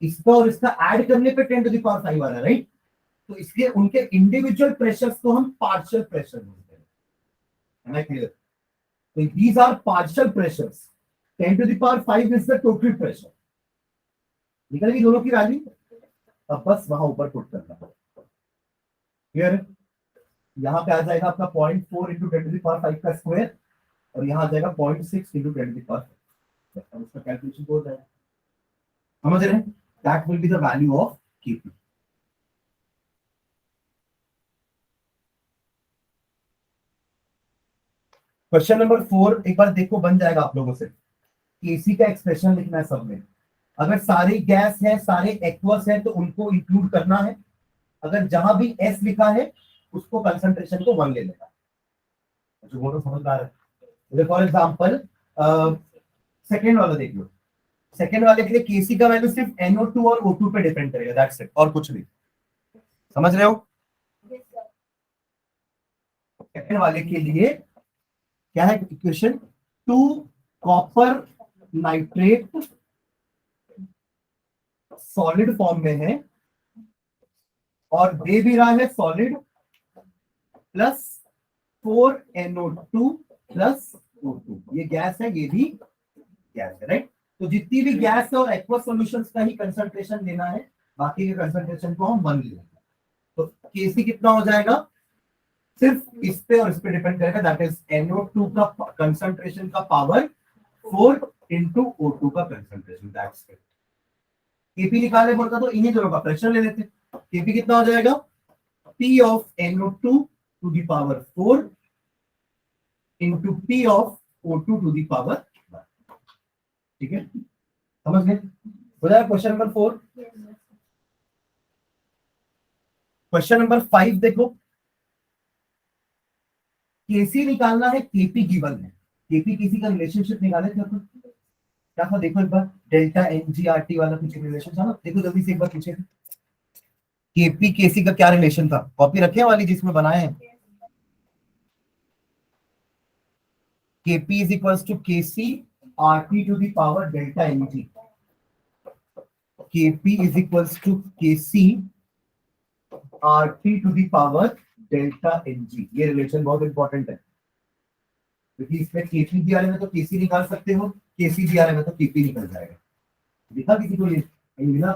Speaker 1: इसका और इसका ऐड करने पे 10 to the power 5 आ रहा है, राइट? तो इसलिए उनके इंडिविजुअल प्रेशर्स को हम पार्शियल प्रेशर बोलते हैं. Am I clear? So these are partial pressures. 10 to the power 5 is the total pressure. निकल गई दोनों की वैल्यू. अब बस वहां ऊपर पुट करना. क्लियर है? यहाँ पे आ जाएगा आपका 0.4 इंटू 10 to the power 5 का स्क्वायर, और यहाँ आ जाएगा 0.6 इंटू 10 to the power 5. उसका कैलकुलेशन हो जाएगा. समझ रहे हैं? That will be the value of Kp. Question number 4 एक बार देखो, बन जाएगा आप लोगों से. Kc का एक्सप्रेशन लिखना है सब में. अगर सारे गैस है, सारे एक्वस है, तो उनको इंक्लूड करना है. अगर जहां भी S लिखा है उसको कंसंट्रेशन को 1 ले लेना है. जो वो तो समझदार है. फॉर एग्जांपल सेकेंड वाला देख लो. सेकेंड वाले के लिए Kc का वैल्यू सिर्फ NO2 और O2 पे डिपेंड करेगा. दैट्स इट, और कुछ नहीं. समझ रहे हो? सेकेंड वाले के लिए क्या है equation? 2 copper nitrate solid form में है और दे भी रहा है solid plus 4NO2 plus O2. ये गैस है, ये भी गैस है, राइट? तो जितनी भी गैस है और एक्वस सॉल्यूशंस का ही कंसंट्रेशन लेना है, बाकी के कंसंट्रेशन को हम 1 ले लेंगे. तो Kc कितना हो जाएगा? सिर्फ इस पे और इस पे डिपेंड करेगा. दैट इज NO2 का कंसंट्रेशन का पावर 4 इंटू O2 का कंसंट्रेशन. That's it. Kp निकालने बोलता तो इन्हीं दोनों का प्रेशर ले लेते. Kp कितना हो जाएगा? P of NO2 to the power 4 into P of O2 to the power 1. ठीक है, समझ गए? हो जाएगा क्वेश्चन नंबर 4. क्वेश्चन नंबर 5 देखो. Kc निकालना है, Kp गिवन है. Kp Kc का रिलेशनशिप निकाले थे अपन. क्या था देखो एक बार. डेल्टा NgRT वाला कुछ रिलेशन था ना. देखो जल्दी से एक बार पूछे. Kp Kc का क्या रिलेशन था? कॉपी रखे वाली जिसमें बनाए हैं. Kp is equals to Kc RT to the power delta Ng. Kp is equals to Kc RT to the power delta Ng. ये रिलेशन बहुत इंपॉर्टेंट है क्योंकि इसमें Kp दिया है तो Kc निकाल सकते हो, Kc दिया है तो Kp निकल जाएगा. दिखा किसी को ये? मिला?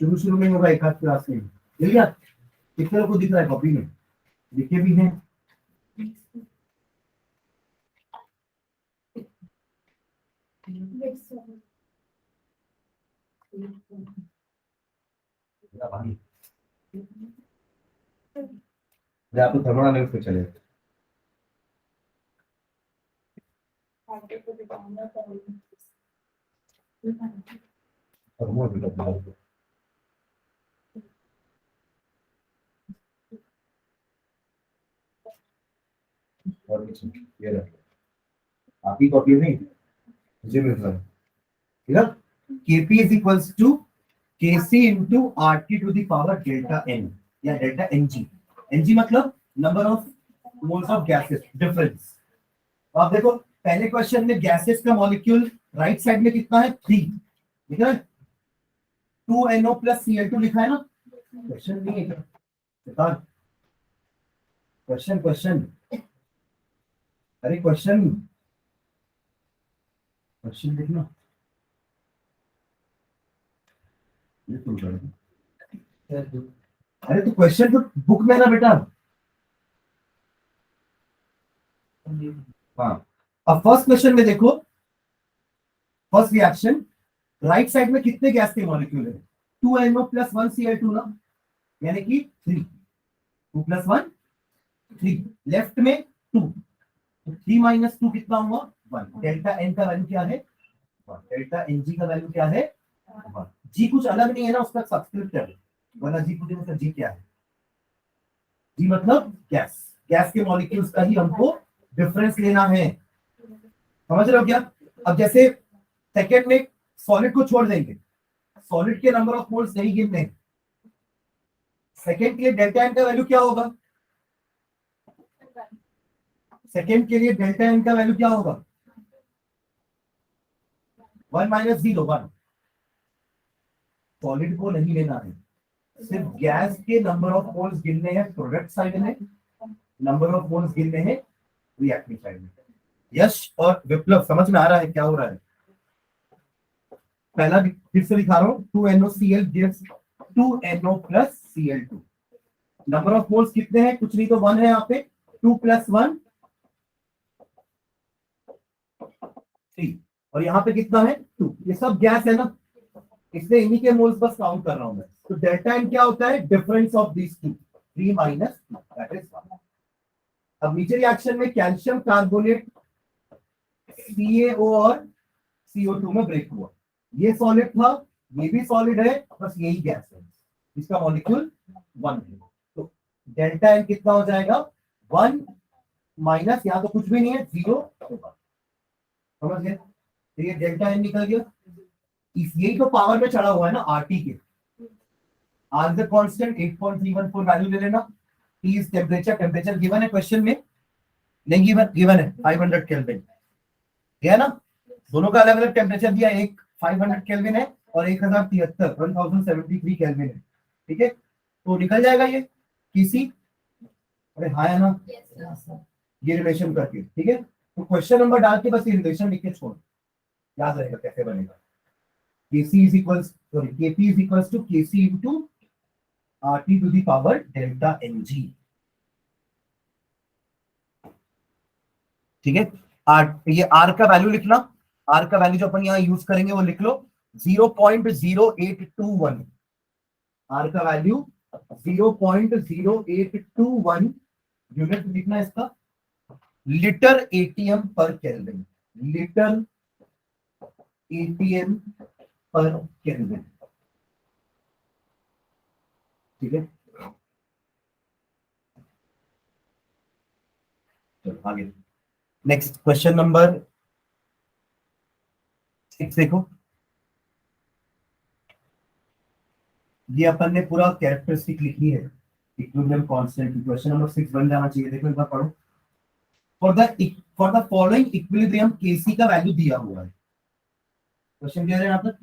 Speaker 1: शुरू में होगा एक हाथ क्लास में. मिल गया? कितने लोगों को दिख रहा है? कॉपी में लिखे भी हैं. आप तो थर्मोडा न्यूज पे चले. आपकी कॉपी नहीं मुझे मिल रहा है. ठीक है. Kp is equals to Kc into RT to the power delta N या डेल्टा Ng. Ng मतलब number of moles of gases difference. आप देखो पहले क्वेश्चन में गैसेस का मॉलिक्यूल राइट साइड में कितना है? 3. ठीक है. 2NO plus Cl2 लिखा है ना. क्वेश्चन नहीं है क्या? क्वेश्चन अरे क्वेश्चन देखना. अरे तो क्वेश्चन तो बुक में ना बेटा. हाँ, अब फर्स्ट क्वेश्चन में देखो. फर्स्ट रिएक्शन राइट साइड में कितने गैस के मॉलिक्यूल है? 2NO plus 1 Cl2 ना, यानी कि 3. 2 plus 1 3, लेफ्ट में 2, तो 3 माइनस 2 कितना हुआ 1। डेल्टा एन का वैल्यू क्या है 1, डेल्टा एन जी का वैल्यू क्या है 1। जी कुछ अलग नहीं है ना, उसका सब्सक्रिप्ट है, वरना जी पूछे मतलब जी क्या है, जी मतलब गैस, गैस के मॉलिक्यूल्स का ही हमको डिफरेंस लेना है, समझ रहे हो क्या। अब जैसे सेकेंड में सॉलिड को छोड़ देंगे, सॉलिड के नंबर ऑफ मोल्स नहीं गिनने, सेकेंड के लिए डेल्टा एन का वैल्यू क्या होगा, सेकेंड के लिए डेल्टा एन का वैल्यू क्या होगा 1 माइनस 0 1। सॉलिड को नहीं लेना है, सिर्फ गैस के नंबर ऑफ मोल्स गिनने हैं प्रोडक्ट साइड में, नंबर ऑफ मोल्स गिनने हैं रिएक्टिव साइड में। यश और विप्लव समझ में आ रहा है क्या हो रहा है। पहला फिर से दिखा रहा हूं, 2NOCl gives 2NO plus Cl2। Number of moles कितने हैं, कुछ नहीं तो 1 है यहाँ पे, 2 + 1 3, और यहाँ पे कितना है 2। ये सब गैस है ना, इसलिए इन्हीं के मोल्स बस काउंट कर रहा हूं मैं। तो डेल्टा एन क्या होता है, difference of these two, 3 minus 2 that is 1। अब नीचे रिएक्शन में कैल्शियम कार्बोनेट CaO और CO2 में ब्रेक हुआ, ये सॉलिड था, ये भी सॉलिड है, बस यही गैस है, इसका मॉलिक्यूल 1 है। तो डेल्टा एन कितना हो जाएगा 1 माइनस, यहाँ तो कुछ भी नहीं है 0 होगा, समझ गए। तो ये डेल्टा एन निकल गया, यही तो पावर में चढ़ा हुआ है ना RT के। आर द कांस्टेंट 8.314 वैल्यू ले लेना। T is temperature, temperature given है क्वेश्चन में, नहीं गिवन, गिवन है 500 केल्विन, है ना, दोनों का अलग अलग टेम्परेचर दिया, एक 500 केल्विन है और 1073 केल्विन है, ठीक है। तो निकल जाएगा ये किसी, अरे हाँ है ना, ये रिलेशन करके, ठीक है। तो क्वेश्चन नंबर डाल के बस ये रिलेशन लिख के छोड़, याद रहेगा कैसे बनेगा। Kc is equals, sorry, Kp is equals to Kc into RT to the power delta Mg, ठीक है। ये R का वैल्यू लिखना, R का वैल्यू जो अपन यहाँ यूज करेंगे वो लिख लो 0.0821, R का वैल्यू 0.0821 यूनिट लिखना है इसका, लीटर ATM पर केल्विन, लीटर ATM पर केल्विन, ठीक है। चलो आगे, नेक्स्ट क्वेश्चन नंबर 6 देखो। ये अपन ने पूरा कैरेक्टरिस्टिक लिखी है इक्विलिब्रियम कांस्टेंट की, क्वेश्चन नंबर 6 बन जाना चाहिए, देखो एक बार पढ़ो। For the following equilibrium Kc का वैल्यू दिया हुआ है, क्वेश्चन क्लियर है यहाँ पर,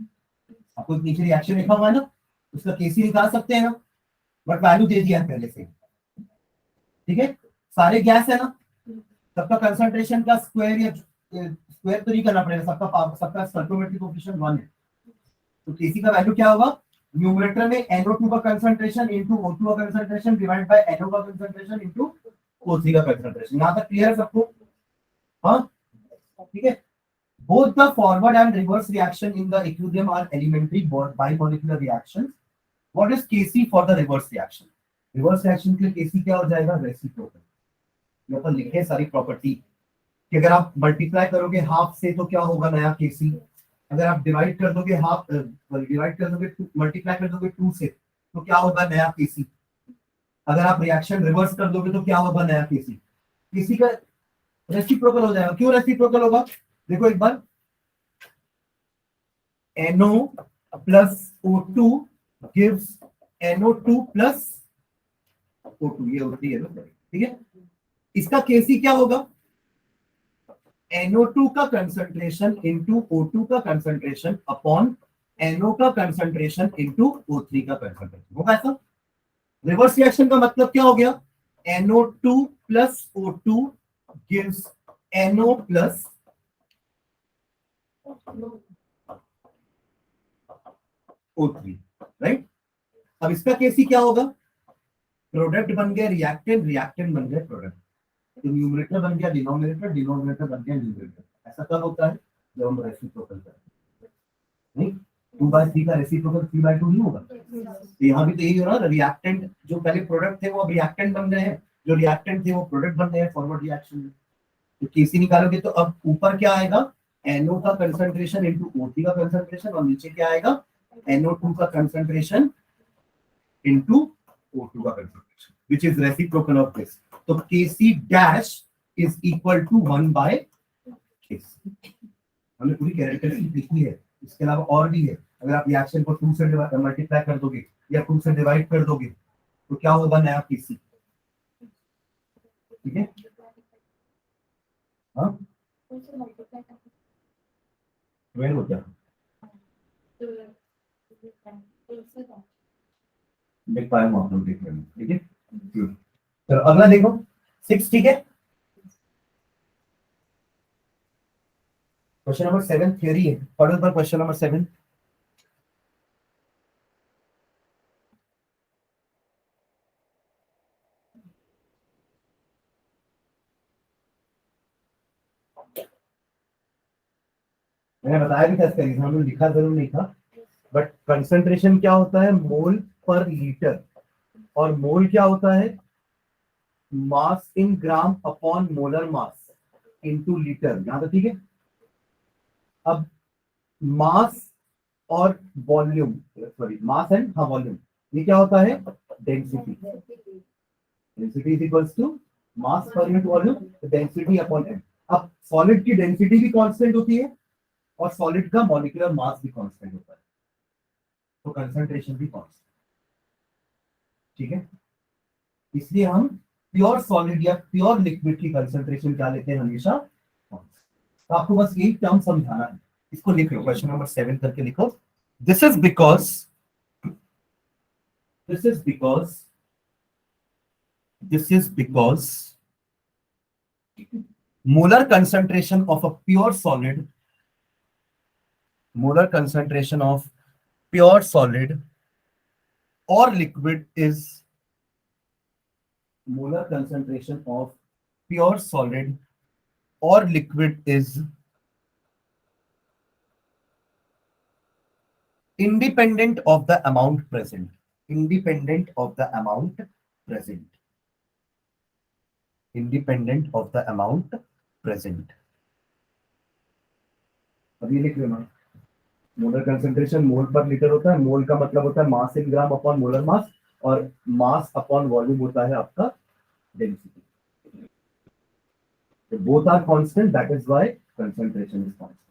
Speaker 1: आपको नीचे रिएक्शन लिखा हुआ है ना, उसका Kc निकाल सकते हैं ना, बट वैल्यू दे दिया है पहले से, ठीक है। सारे गैस है ना, सबका कंसंट्रेशन का स्क्वायर या स्क्वायर तो नहीं करना पड़ेगा, सबका स्टोइकोमेट्रिक कोएफिशिएंट 1 है, तो Kc का वैल्यू क्या होगा, न्यूमरेटर में NO2 का कंसंट्रेशन इनटू O2 का कंसंट्रेशन डिवाइड बाय NO का कंसंट्रेशन इनटू O3 का कंसंट्रेशन। यहां तक क्लियर है सबको, हाँ ठीक है। Both the forward and reverse reaction in the equilibrium are elementary bimolecular reactions. What is Kc for the reverse reaction, reverse reaction के लिए Kc क्या हो जाएगा, रेसिप्रोकल। ये अपन लिखे सारी प्रॉपर्टी कि अगर आप मल्टीप्लाई करोगे हाफ से तो क्या होगा नया Kc, अगर आप डिवाइड कर दोगे हाफ, डिवाइड कर दोगे मल्टीप्लाई कर दोगे 2 से तो क्या होगा नया Kc, अगर आप रिएक्शन रिवर्स कर दोगे तो क्या होगा नया Kc, Kc का रेसिप्रोकल हो जाएगा। क्यों रेसिप्रोकल होगा, देखो एक बार, NO plus O2 gives NO2 plus O2, ये होती है ना, ठीक है। इसका Kc क्या होगा, NO2 का कंसंट्रेशन इंटू O2 का कंसंट्रेशन अपॉन NO का कंसंट्रेशन इंटू O3 का कंसंट्रेशन होगा ऐसा। रिवर्स रिएक्शन का मतलब क्या हो गया, NO2 plus O2 gives NO plus O3, right. अब इसका Kc क्या होगा, प्रोडक्ट बन गया रिएक्टेंट, रिएक्टेंट बन गया प्रोडक्ट, तो न्यूमरेटर बन गया डिनोमिनेटर, डिनोमिनेटर बन गया न्यूमरेटर। ऐसा कब होता है, जब हम रेसिप्रोकल करते हैं, नहीं 2/3 का रेसिप्रोकल 3/2 नहीं होगा। तो यहाँ भी तो यही हो रहा है, रिएक्टेंट जो पहले प्रोडक्ट थे वो अब रिएक्टेंट बन गए हैं, जो रिएक्टेंट थे वो प्रोडक्ट बन रहे हैं फॉरवर्ड रिएक्शन में। तो केसी निकालोगे तो अब ऊपर क्या आएगा, NO का कंसंट्रेशन इनटू O3 का कंसंट्रेशन, और नीचे क्या आएगा, NO2 का कंसंट्रेशन इनटू O2 का concentration, which is reciprocal of this. तो Kc dash is equal to 1 by Kc। हमने पूरी कैरेक्टरिस्टिक लिखी है, इसके अलावा और भी है। अगर आप रिएक्शन को 2 से मल्टीप्लाई कर दोगे या 2 से डिवाइड कर दोगे तो क्या होगा नया Kc, ठीक है। हाँ वेल हो क्या देख पाए हम आप लोग देख लेंगे, ठीक है। चलो अगला देखो 6, ठीक है। क्वेश्चन नंबर 7 थ्योरी है, पढ़ो पर क्वेश्चन नंबर 7। मैंने बताया भी था इसका एग्जाम में, लिखा जरूर नहीं था, बट कंसंट्रेशन क्या होता है, मोल पर लीटर, और मोल क्या होता है, mass in gram upon molar mass into litre, यहां तक ठीक है। अब मास और वॉल्यूम, सॉरी मास एंड हाँ वॉल्यूम, ये क्या होता है, density. Density is equals to mass per unit volume, density upon M. अब सॉलिड की डेंसिटी भी कांस्टेंट होती है और सॉलिड का मॉलिक्यूलर मास भी कांस्टेंट होता है, तो कंसंट्रेशन भी कांस्टेंट, ठीक है। इसलिए हम प्योर सॉलिड या प्योर लिक्विड की कंसंट्रेशन क्या लेते हैं हमेशा, तो आपको बस यही टर्म समझाना है। इसको लिख लो, क्वेश्चन नंबर 7 करके लिखो। This is because this is because this is because molar concentration of a pure solid, molar concentration of pure solid or liquid is, molar concentration of pure solid or liquid is independent of the amount present, independent of the amount present, independent of the amount present। अब ये लिख लेना, molar concentration मोल पर litre होता है, मोल का मतलब होता है mass in gram upon molar मास, और मास अपॉन वॉल्यूम होता है आपका density. Both are constant, that is why concentration is constant.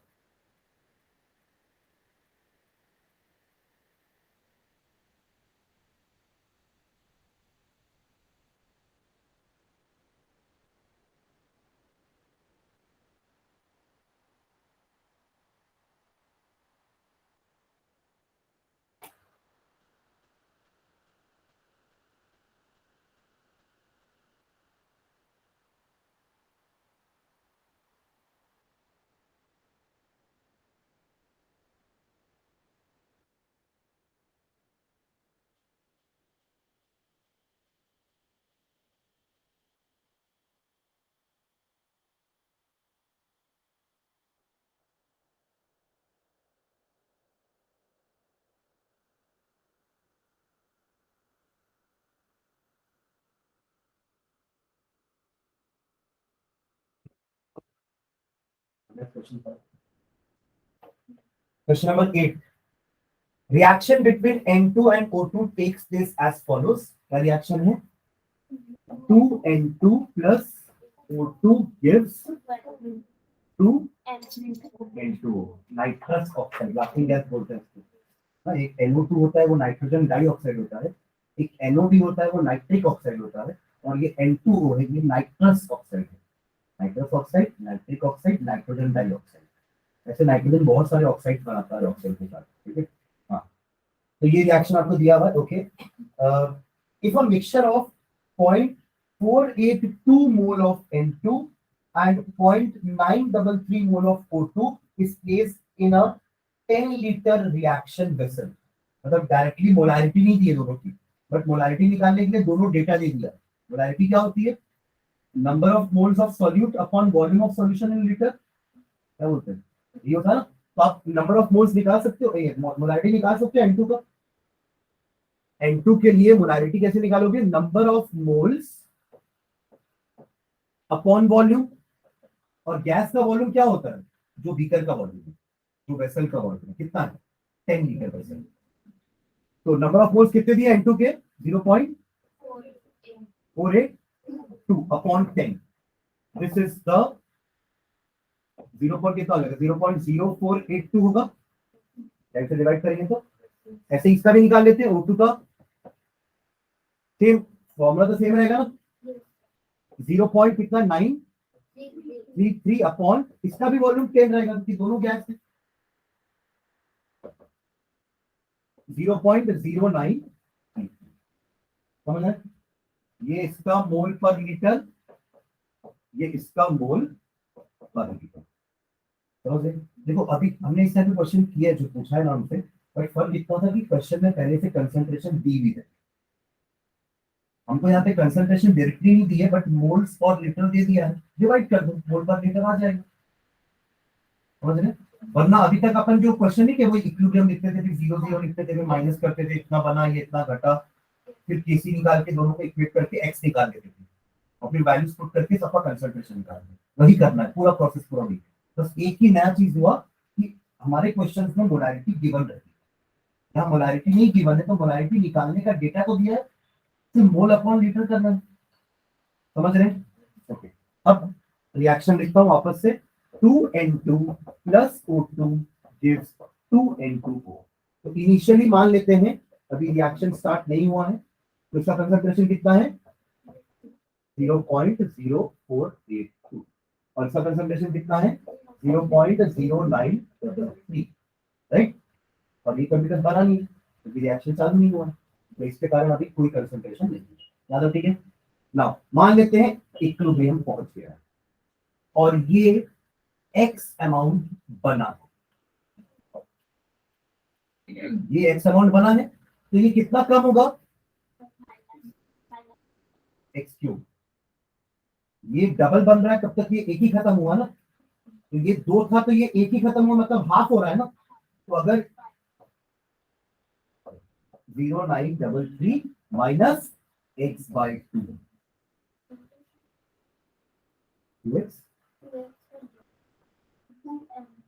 Speaker 1: Question number 8. Reaction between N2 and O2 takes place as follows. क्या रिएक्शन है? 2N2 plus O2 gives 2N2O, nitrous oxide, laughing gas बोलते हैं इसको। हाँ, एक NO2 होता है वो नाइट्रोजन डाइऑक्साइड होता है, एक NO भी होता है वो नाइट्रिक ऑक्साइड होता है, और ये N2O है, ये नाइट्रस ऑक्साइड है। Nitrous oxide, nitric oxide, nitrogen dioxide, ऐसे नाइट्रोजन बहुत सारे ऑक्साइड बनाता है ऑक्साइड के साथ, ठीक है। हाँ, तो ये रिएक्शन आपको दिया हुआ है, okay. If a mixture of 0.482 mole of N2 and 0.933 mole of O2 is placed in a 10 litre reaction vessel, मतलब डायरेक्टली मोलारिटी नहीं दी है दोनों की, बट मोलारिटी निकालने के लिए दोनों डेटा दे दिया। मोलारिटी क्या होती है, number of moles of solute upon volume of solution in litre, क्या बोलते हैं, ये होता है ना। तो आप नंबर ऑफ मोल्स निकाल सकते हो, मोलारिटी निकाल सकते हो N2 का। N2 के लिए मोलारिटी कैसे निकालोगे, number of moles upon volume. और गैस का वॉल्यूम क्या होता है, जो बीकर का वॉल्यूम है, जो वेसल का वॉल्यूम है, कितना है, 10 लीटर वेसल। तो नंबर ऑफ मोल्स कितने दिए N2 के, 0.482 upon 10। This is the 0 point कितना हो जाएगा, 0.0482 होगा। 10 से डिवाइड करेंगे तो ऐसे इसका भी निकाल लेते हैं, O2 का सेम फॉर्मूला तो सेम रहेगा ना, 0 पॉइंट कितना 933 अपॉन इसका भी वॉल्यूम 10 रहेगा क्योंकि दोनों गैस है, 0.09। समझ आए? ये इसका मोल पर लीटर, ये इसका मोल पर लीटर। समझ गए? देखो अभी हमने इस टाइप क्वेश्चन किया है जो पूछा है ना हमसे, बट फर्क इतना था कि क्वेश्चन में पहले से कंसंट्रेशन दी हुई है। हमको यहाँ पे कंसंट्रेशन डायरेक्टली नहीं दी है बट मोल्स पर लीटर दे दिया है, डिवाइड कर दो मोल पर लीटर आ जाएगा। समझ रहे? वरना अभी तक अपन जो क्वेश्चन है कि वो इक्विलिब्रियम लिखते थे, फिर जीरो जीरो लिखते थे, फिर माइनस करते थे, इतना बना ये इतना घटा, फिर केसी निकाल के दोनों को इक्वेट करके एक्स निकाल देते थे और फिर वैल्यूज पुट करके सबका कंसंट्रेशन निकाल दे। वही करना है, पूरा प्रोसेस पूरा वही है। बस एक ही नया चीज हुआ कि हमारे क्वेश्चन में मोलारिटी गिवन रहती है, यहाँ मोलारिटी नहीं गिवन है तो मोलारिटी निकालने का डेटा तो दिया है, फिर मोल अपॉन लीटर करना है। समझ रहे हैं? ओके। अब रिएक्शन लिखता हूं वापस से, 2N2 plus O2 gives 2N2O। तो इनिशियली मान लेते हैं अभी रिएक्शन स्टार्ट नहीं हुआ है, तो इसका कंसंट्रेशन कितना है 0.0482 और इसका कंसंट्रेशन कितना है 0.0933, राइट। और ये कभी तक बना नहीं है क्योंकि रिएक्शन चालू नहीं हुआ है, तो इसके कारण अभी कोई कंसंट्रेशन नहीं है। याद है? ठीक है ना। मान लेते हैं इक्विलिब्रियम पहुंच गया है और ये एक्स अमाउंट बना है, ये एक्स अमाउंट बना है, तो ये कितना कम होगा, एक्स क्यूब। ये डबल बन रहा है तब तक ये एक ही खत्म हुआ ना, तो ये दो था तो ये एक ही खत्म हुआ, मतलब हाफ हो रहा है ना। तो अगर 0933 माइनस एक्स बाई टू,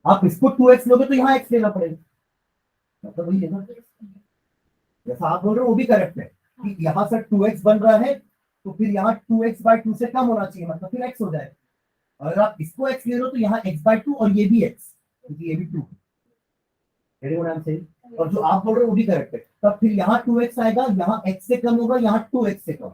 Speaker 1: आप इसको 2x लोगे तो यहाँ x लेना पड़ेगा, मतलब वही है ना। जैसा आप बोल रहे हो वो भी करेक्ट है कि यहाँ से 2x बन रहा है तो फिर यहाँ 2x/2 से कम होना चाहिए, मतलब फिर x हो जाए। अगर आप इसको x ले रहे हो तो यहाँ x/2 और ये भी x, क्योंकि ये भी 2 है। और जो आप बोल रहे हो वो भी करेक्ट है, तब फिर यहाँ 2x आएगा, यहाँ x से कम होगा, यहाँ 2x से कम।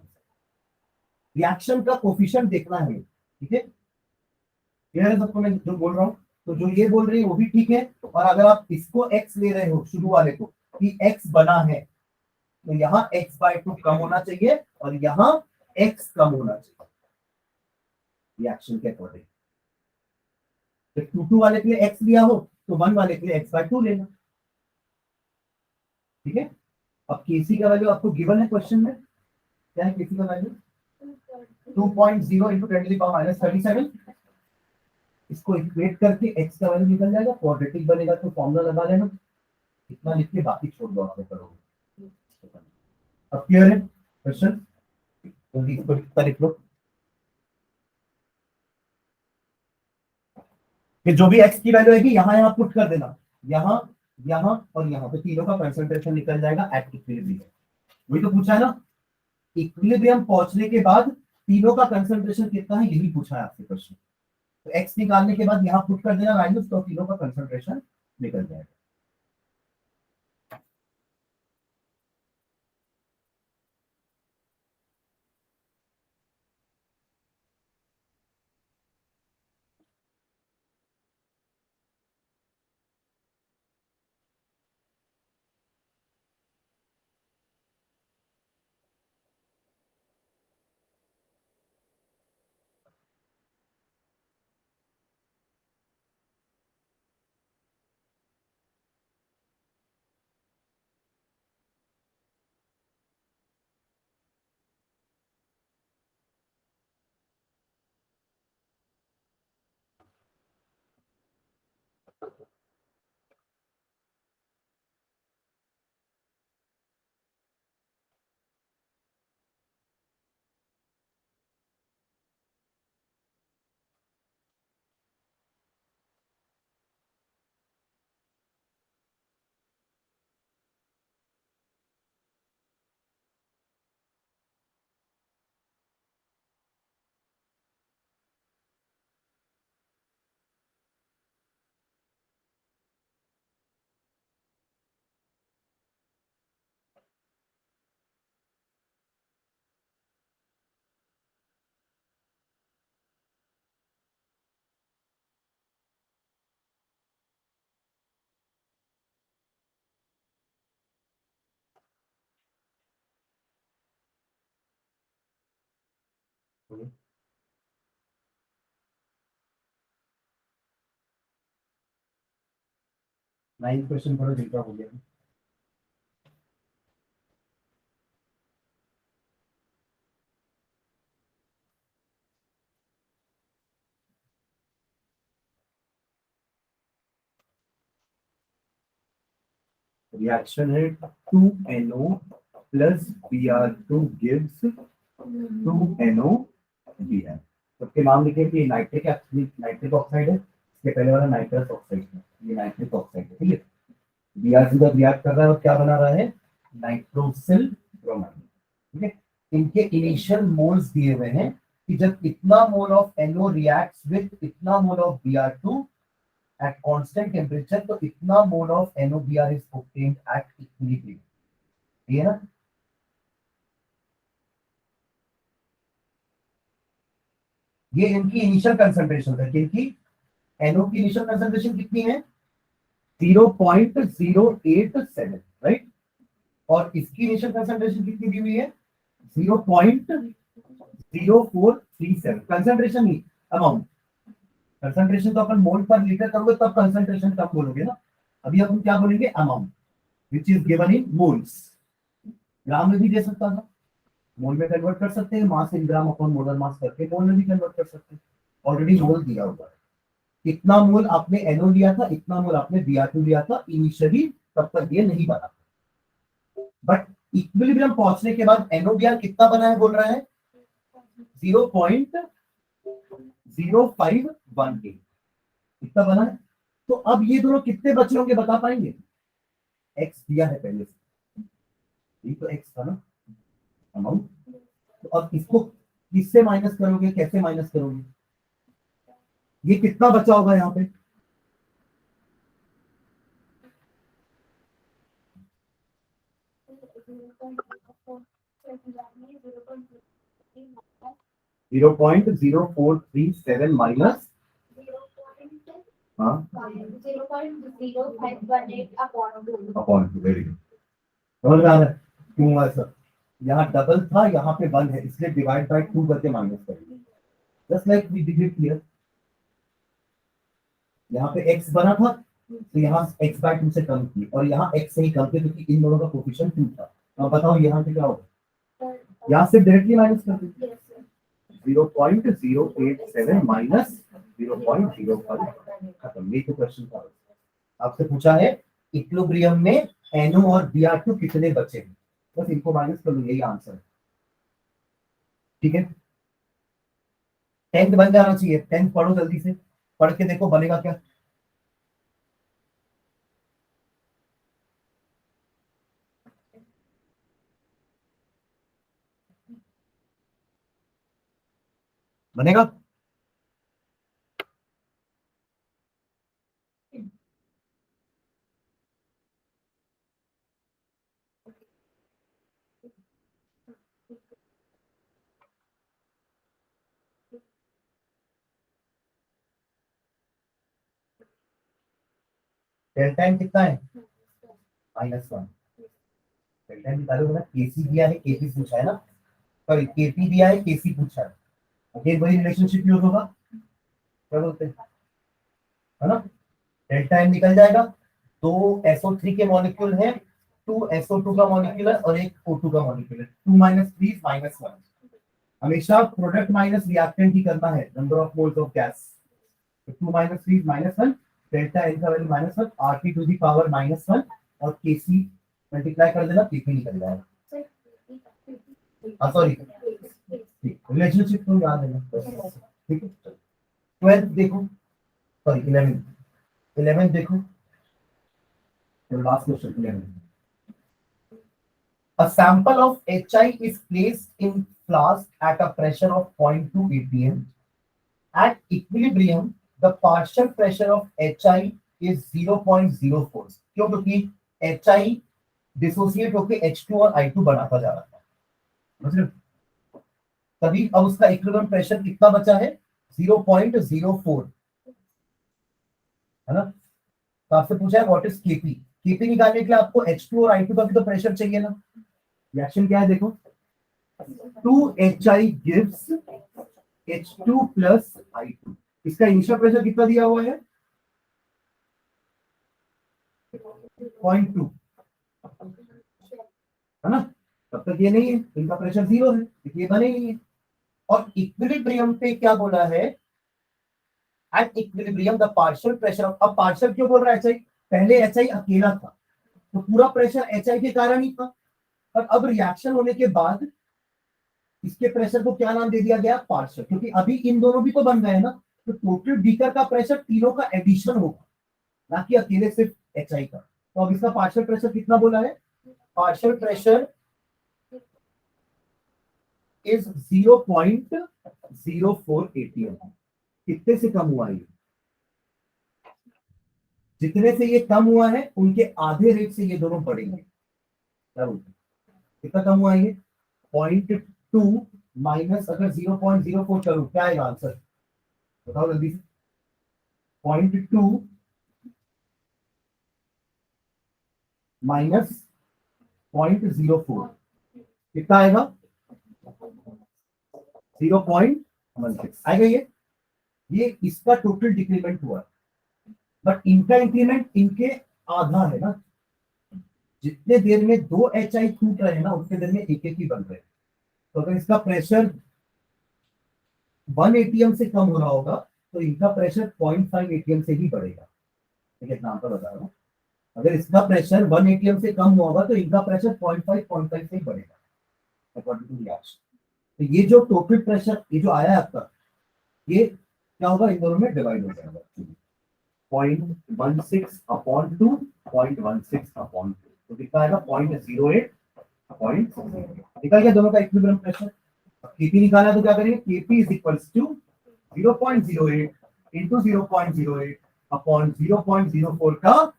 Speaker 1: रिएक्शन का कोफिशिएंट देखना है, ठीक है। क्लियर है सबको मैं जो बोल रहा हूँ? तो जो ये बोल रही है वो भी ठीक है। और अगर आप इसको x ले रहे हो शुरू वाले को कि x बना है, तो यहाँ x/2 कम होना चाहिए और यहाँ x कम होना चाहिए रिएक्शन के अकॉर्डिंग। जब 2 वाले के लिए x लिया हो तो 1 वाले के लिए x/2 लेना, ठीक है। अब केसी का वैल्यू आपको गिवन है क्वेश्चन में, क्या है केसी का वैल्यू 2.0 इंटू 10⁻−37। इसको इक्वेट करके x का वैल्यू निकल जाएगा, क्वाड्रेटिक बनेगा तो फॉर्मूला लगा लेना, इतना लिख के बाकी छोड़ दो, आप करोगे। अब क्लियर है क्वेश्चन, जल्दी इसको लिख लो कि जो भी x की वैल्यू आएगी यहाँ यहाँ पुट कर देना, यहाँ यहाँ और यहाँ पे तीनों का कंसंट्रेशन निकल जाएगा एट इक्विलिब्रियम। वही तो पूछा है ना, इक्विलिब्रियम पहुंचने के बाद तीनों का कंसंट्रेशन कितना है, यही पूछा है आपसे क्वेश्चन। तो x निकालने के बाद यहाँ पुट कर देना वैल्यूज, तो तीनों का कंसंट्रेशन निकल जाएगा। नाइन्थ क्वेश्चन पढ़ो, जिनका हो गया। रिएक्शन है 2NO plus Br2 gives 2NO Br। सबके नाम लिखे कि नाइट्रिक नाइट्रिक ऑक्साइड है, इसके पहले वाला नाइट्रस ऑक्साइड है, ये नाइट्रिक ऑक्साइड है, ठीक है। Br2 का रिएक्ट कर रहा है और क्या बना रहा है, नाइट्रोसिल ब्रोमाइड, ठीक है। इनके इनिशियल मोल्स दिए हुए हैं कि जब इतना mole of NO reacts with इतना mole of Br2 at constant temperature, तो इतना mole of NOBr is obtained at equilibrium, ठीक है ना। ये इनकी इनिशियल कंसंट्रेशन है, क्योंकि NO की इनिशियल कंसंट्रेशन कितनी है, 0.087, राइट। और इसकी इनिशियल कंसंट्रेशन कितनी दी हुई है, 0.0437। कंसंट्रेशन ही, अमाउंट। कंसंट्रेशन तो अपन मोल पर लीटर करोगे तब कंसंट्रेशन कब बोलोगे ना, अभी अपन क्या बोलेंगे, amount which is given in moles. Gram में भी दे सकता था, मोल में कन्वर्ट कर सकते हैं, मास इन ग्राम अपॉन मोलर मास करके मोल में भी कन्वर्ट कर सकते हैं। ऑलरेडी मोल दिया हुआ है, इतना मोल आपने NO लिया था, इतना मोल आपने Br2 लिया था इनिशियली, तब तक ये नहीं बना। बट इक्विलिब्रियम पहुंचने के बाद NOBr कितना बना है बोल रहा है, 0.0518, कितना बना है। तो अब ये दोनों कितने बचे होंगे बता पाएंगे, x दिया है पहले से, ये तो x था ना अमाउंट। तो अब इसको किससे माइनस करोगे, कैसे माइनस करोगे, ये कितना बचा होगा यहाँ पे, जीरो पॉइंट 0.0437 माइनस, हाँ, अपॉन 2, वेरी गुड। समझ में आ रहा है क्यों हुआ सर, यहाँ डबल था, यहाँ पे 1 है, इसलिए डिवाइड बाय 2 करके माइनस करेंगे, just like we did it here. यहाँ पे x बना था, तो यहाँ x बाय 2 से कम थी, और यहाँ x से ही कम थे, क्योंकि इन दोनों का कोफिशिएंट 2 था। अब बताओ यहाँ पे क्या होगा, यहाँ से डायरेक्टली माइनस कर दीजिए, 0.087 माइनस 0.05, खत्म। ये तो क्वेश्चन था, आपसे पूछा है इक्विलिब्रियम में NO और Br2 कितने बचे हैं, बस इनको माइनस कर लो, यही आंसर है, ठीक है। 10th बन जाना चाहिए, 10th पढ़ो जल्दी से, पढ़ के देखो बनेगा क्या। बनेगा, डेल्टा एन कितना है, -1। डेल्टा एन निकालोगे ना, केसी दिया है, केपी पूछा है ना, सॉरी केपी दिया है, केसी पूछा है, अगेन वही रिलेशनशिप यूज होगा, क्या बोलते हैं, है ना। डेल्टा एन निकल जाएगा, 2 SO3 के मॉलिक्यूल है, 2 SO2 का मॉलिक्यूल है और एक O2 का मॉलिक्यूल है, 2 - 3 -1। हमेशा प्रोडक्ट माइनस रिएक्टेंट ही करना है, number of moles of gas, 2 - 3 -1, delta N का value -1, RT to the power -1 और केसी मल्टीप्लाई कर देना, केपी निकल जाएगा। सॉरी, रिलेशनशिप तो याद है, ठीक है। 12th देखो, सॉरी 11th देखो, last question 11th। A sample of HI is placed in flask at a pressure of 0.2 atm. At equilibrium, the partial pressure of HI is 0.04. क्यों, क्योंकि HI डिसोसिएट होकर H2 और I2 बनाता जा रहा है, मतलब तभी अब उसका इक्विलिब्रियम प्रेशर कितना बचा है, 0.04, है ना। तो आपसे पूछा है व्हाट इज केपी, केपी निकालने के लिए आपको H2 और I2 का भी तो प्रेशर चाहिए ना। रिएक्शन क्या है देखो, 2HI gives H2 plus I2। इसका इनिशियल प्रेशर कितना दिया हुआ है? 0.2, है ना? तब तक ये नहीं है, इनका प्रेशर 0 है, ये बने नहीं है। और इक्विलिब्रियम पे क्या बोला है? At equilibrium the partial pressure, अब पार्शियल क्यों बोल रहा है HI? पहले HI अकेला था तो पूरा प्रेशर HI के कारण ही था, और अब रिएक्शन होने के बाद इसके प्रेशर को क्या नाम दे दिया गया? पार्शियल, क्योंकि अभी इन दोनों भी तो बन गए ना, तो टोटल बीकर का प्रेशर तीनों का एडिशन होगा, ना कि अकेले सिर्फ HI का। तो अब इसका पार्शियल प्रेशर कितना बोला है? Partial pressure is 0.04 ATM। कितने से कम हुआ ये? जितने से ये कम हुआ है उनके आधे रेट से ये दोनों बढ़ेंगे। कितना कम हुआ ये? 0.2 माइनस अगर 0.04 करूं, क्या आएगा आंसर? बताओ जल्दी से। 0.2 माइनस 0.04 कितना आएगा? 0.16 आएगा। ये इसका टोटल डिक्रीमेंट हुआ, बट इनका इंक्रीमेंट इनके आधा है ना। जितने देर में 2 HI टूट रहे हैं ना, उतने देर में एक ही बन रहे हैं। तो अगर इसका प्रेशर 1 ATM से कम हो रहा होगा तो इनका प्रेशर 0.5 ATM से ही बढ़ेगा। एक एग्जांपल बता रहा हूँ, अगर इसका प्रेशर 1 ATM से कम हुआ होगा तो इनका प्रेशर 0.5 से ही बढ़ेगा अकॉर्डिंग टू रिएक्शन। तो ये जो टोटल प्रेशर ये जो आया है आपका, ये क्या होगा? इन दोनों में डिवाइड हो जाएगा। 0.16 अपॉन 2, 0.16 अपॉन 2, तो कितना आएगा? 0.08 अपॉन 0। निकल गया दोनों का इक्विलिब्रियम प्रेशर। अब Kp निकालना है तो क्या करेंगे? Kp is equals to 0.08 into 0.08 upon 0.04 का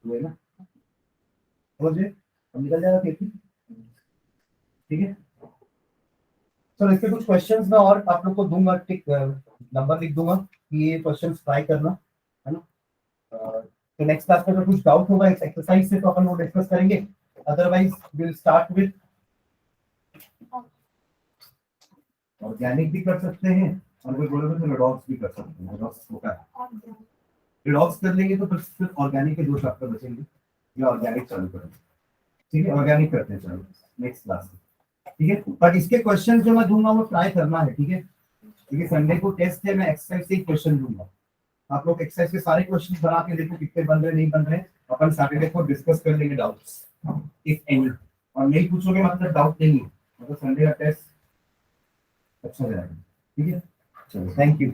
Speaker 1: ना, समझे? अब निकल जाएगा Kp। ठीक है, तो इसके कुछ क्वेश्चंस मैं और आप लोग को दूंगा, टिक नंबर लिख दूंगा कि ये क्वेश्चंस ट्राई करना, है ना। तो नेक्स्ट क्लास में अगर कुछ डाउट होगा इस एक्सरसाइज से तो अपन वो डिस्कस करेंगे, otherwise will start with organic भी कर सकते हैं और कोई बोलोगे तो रिडॉक्स भी कर सकते हैं। रिडॉक्स होता है, रिडॉक्स कर लेंगे तो फिर ऑर्गेनिक के 2 चैप्टर बचेंगे, या ऑर्गेनिक चालू करेंगे। ठीक है, ऑर्गेनिक करते हैं चलो नेक्स्ट क्लास में। ठीक है, बट इसके क्वेश्चन जो मैं दूंगा वो ट्राई करना है। ठीक है, क्योंकि संडे को टेस्ट है, मैं एक्सरसाइज से क्वेश्चन दूंगा। आप लोग एक्सरसाइज के सारे क्वेश्चन बना के देखो कितने बन रहे नहीं बन रहे। अपन सैटरडे को डिस्कस कर लेंगे डाउट्स इफ एनी, और नहीं पूछोगे मतलब डाउट नहीं है, मतलब संडे का टेस्ट अच्छा जाएगा। ठीक है, चलो थैंक यू।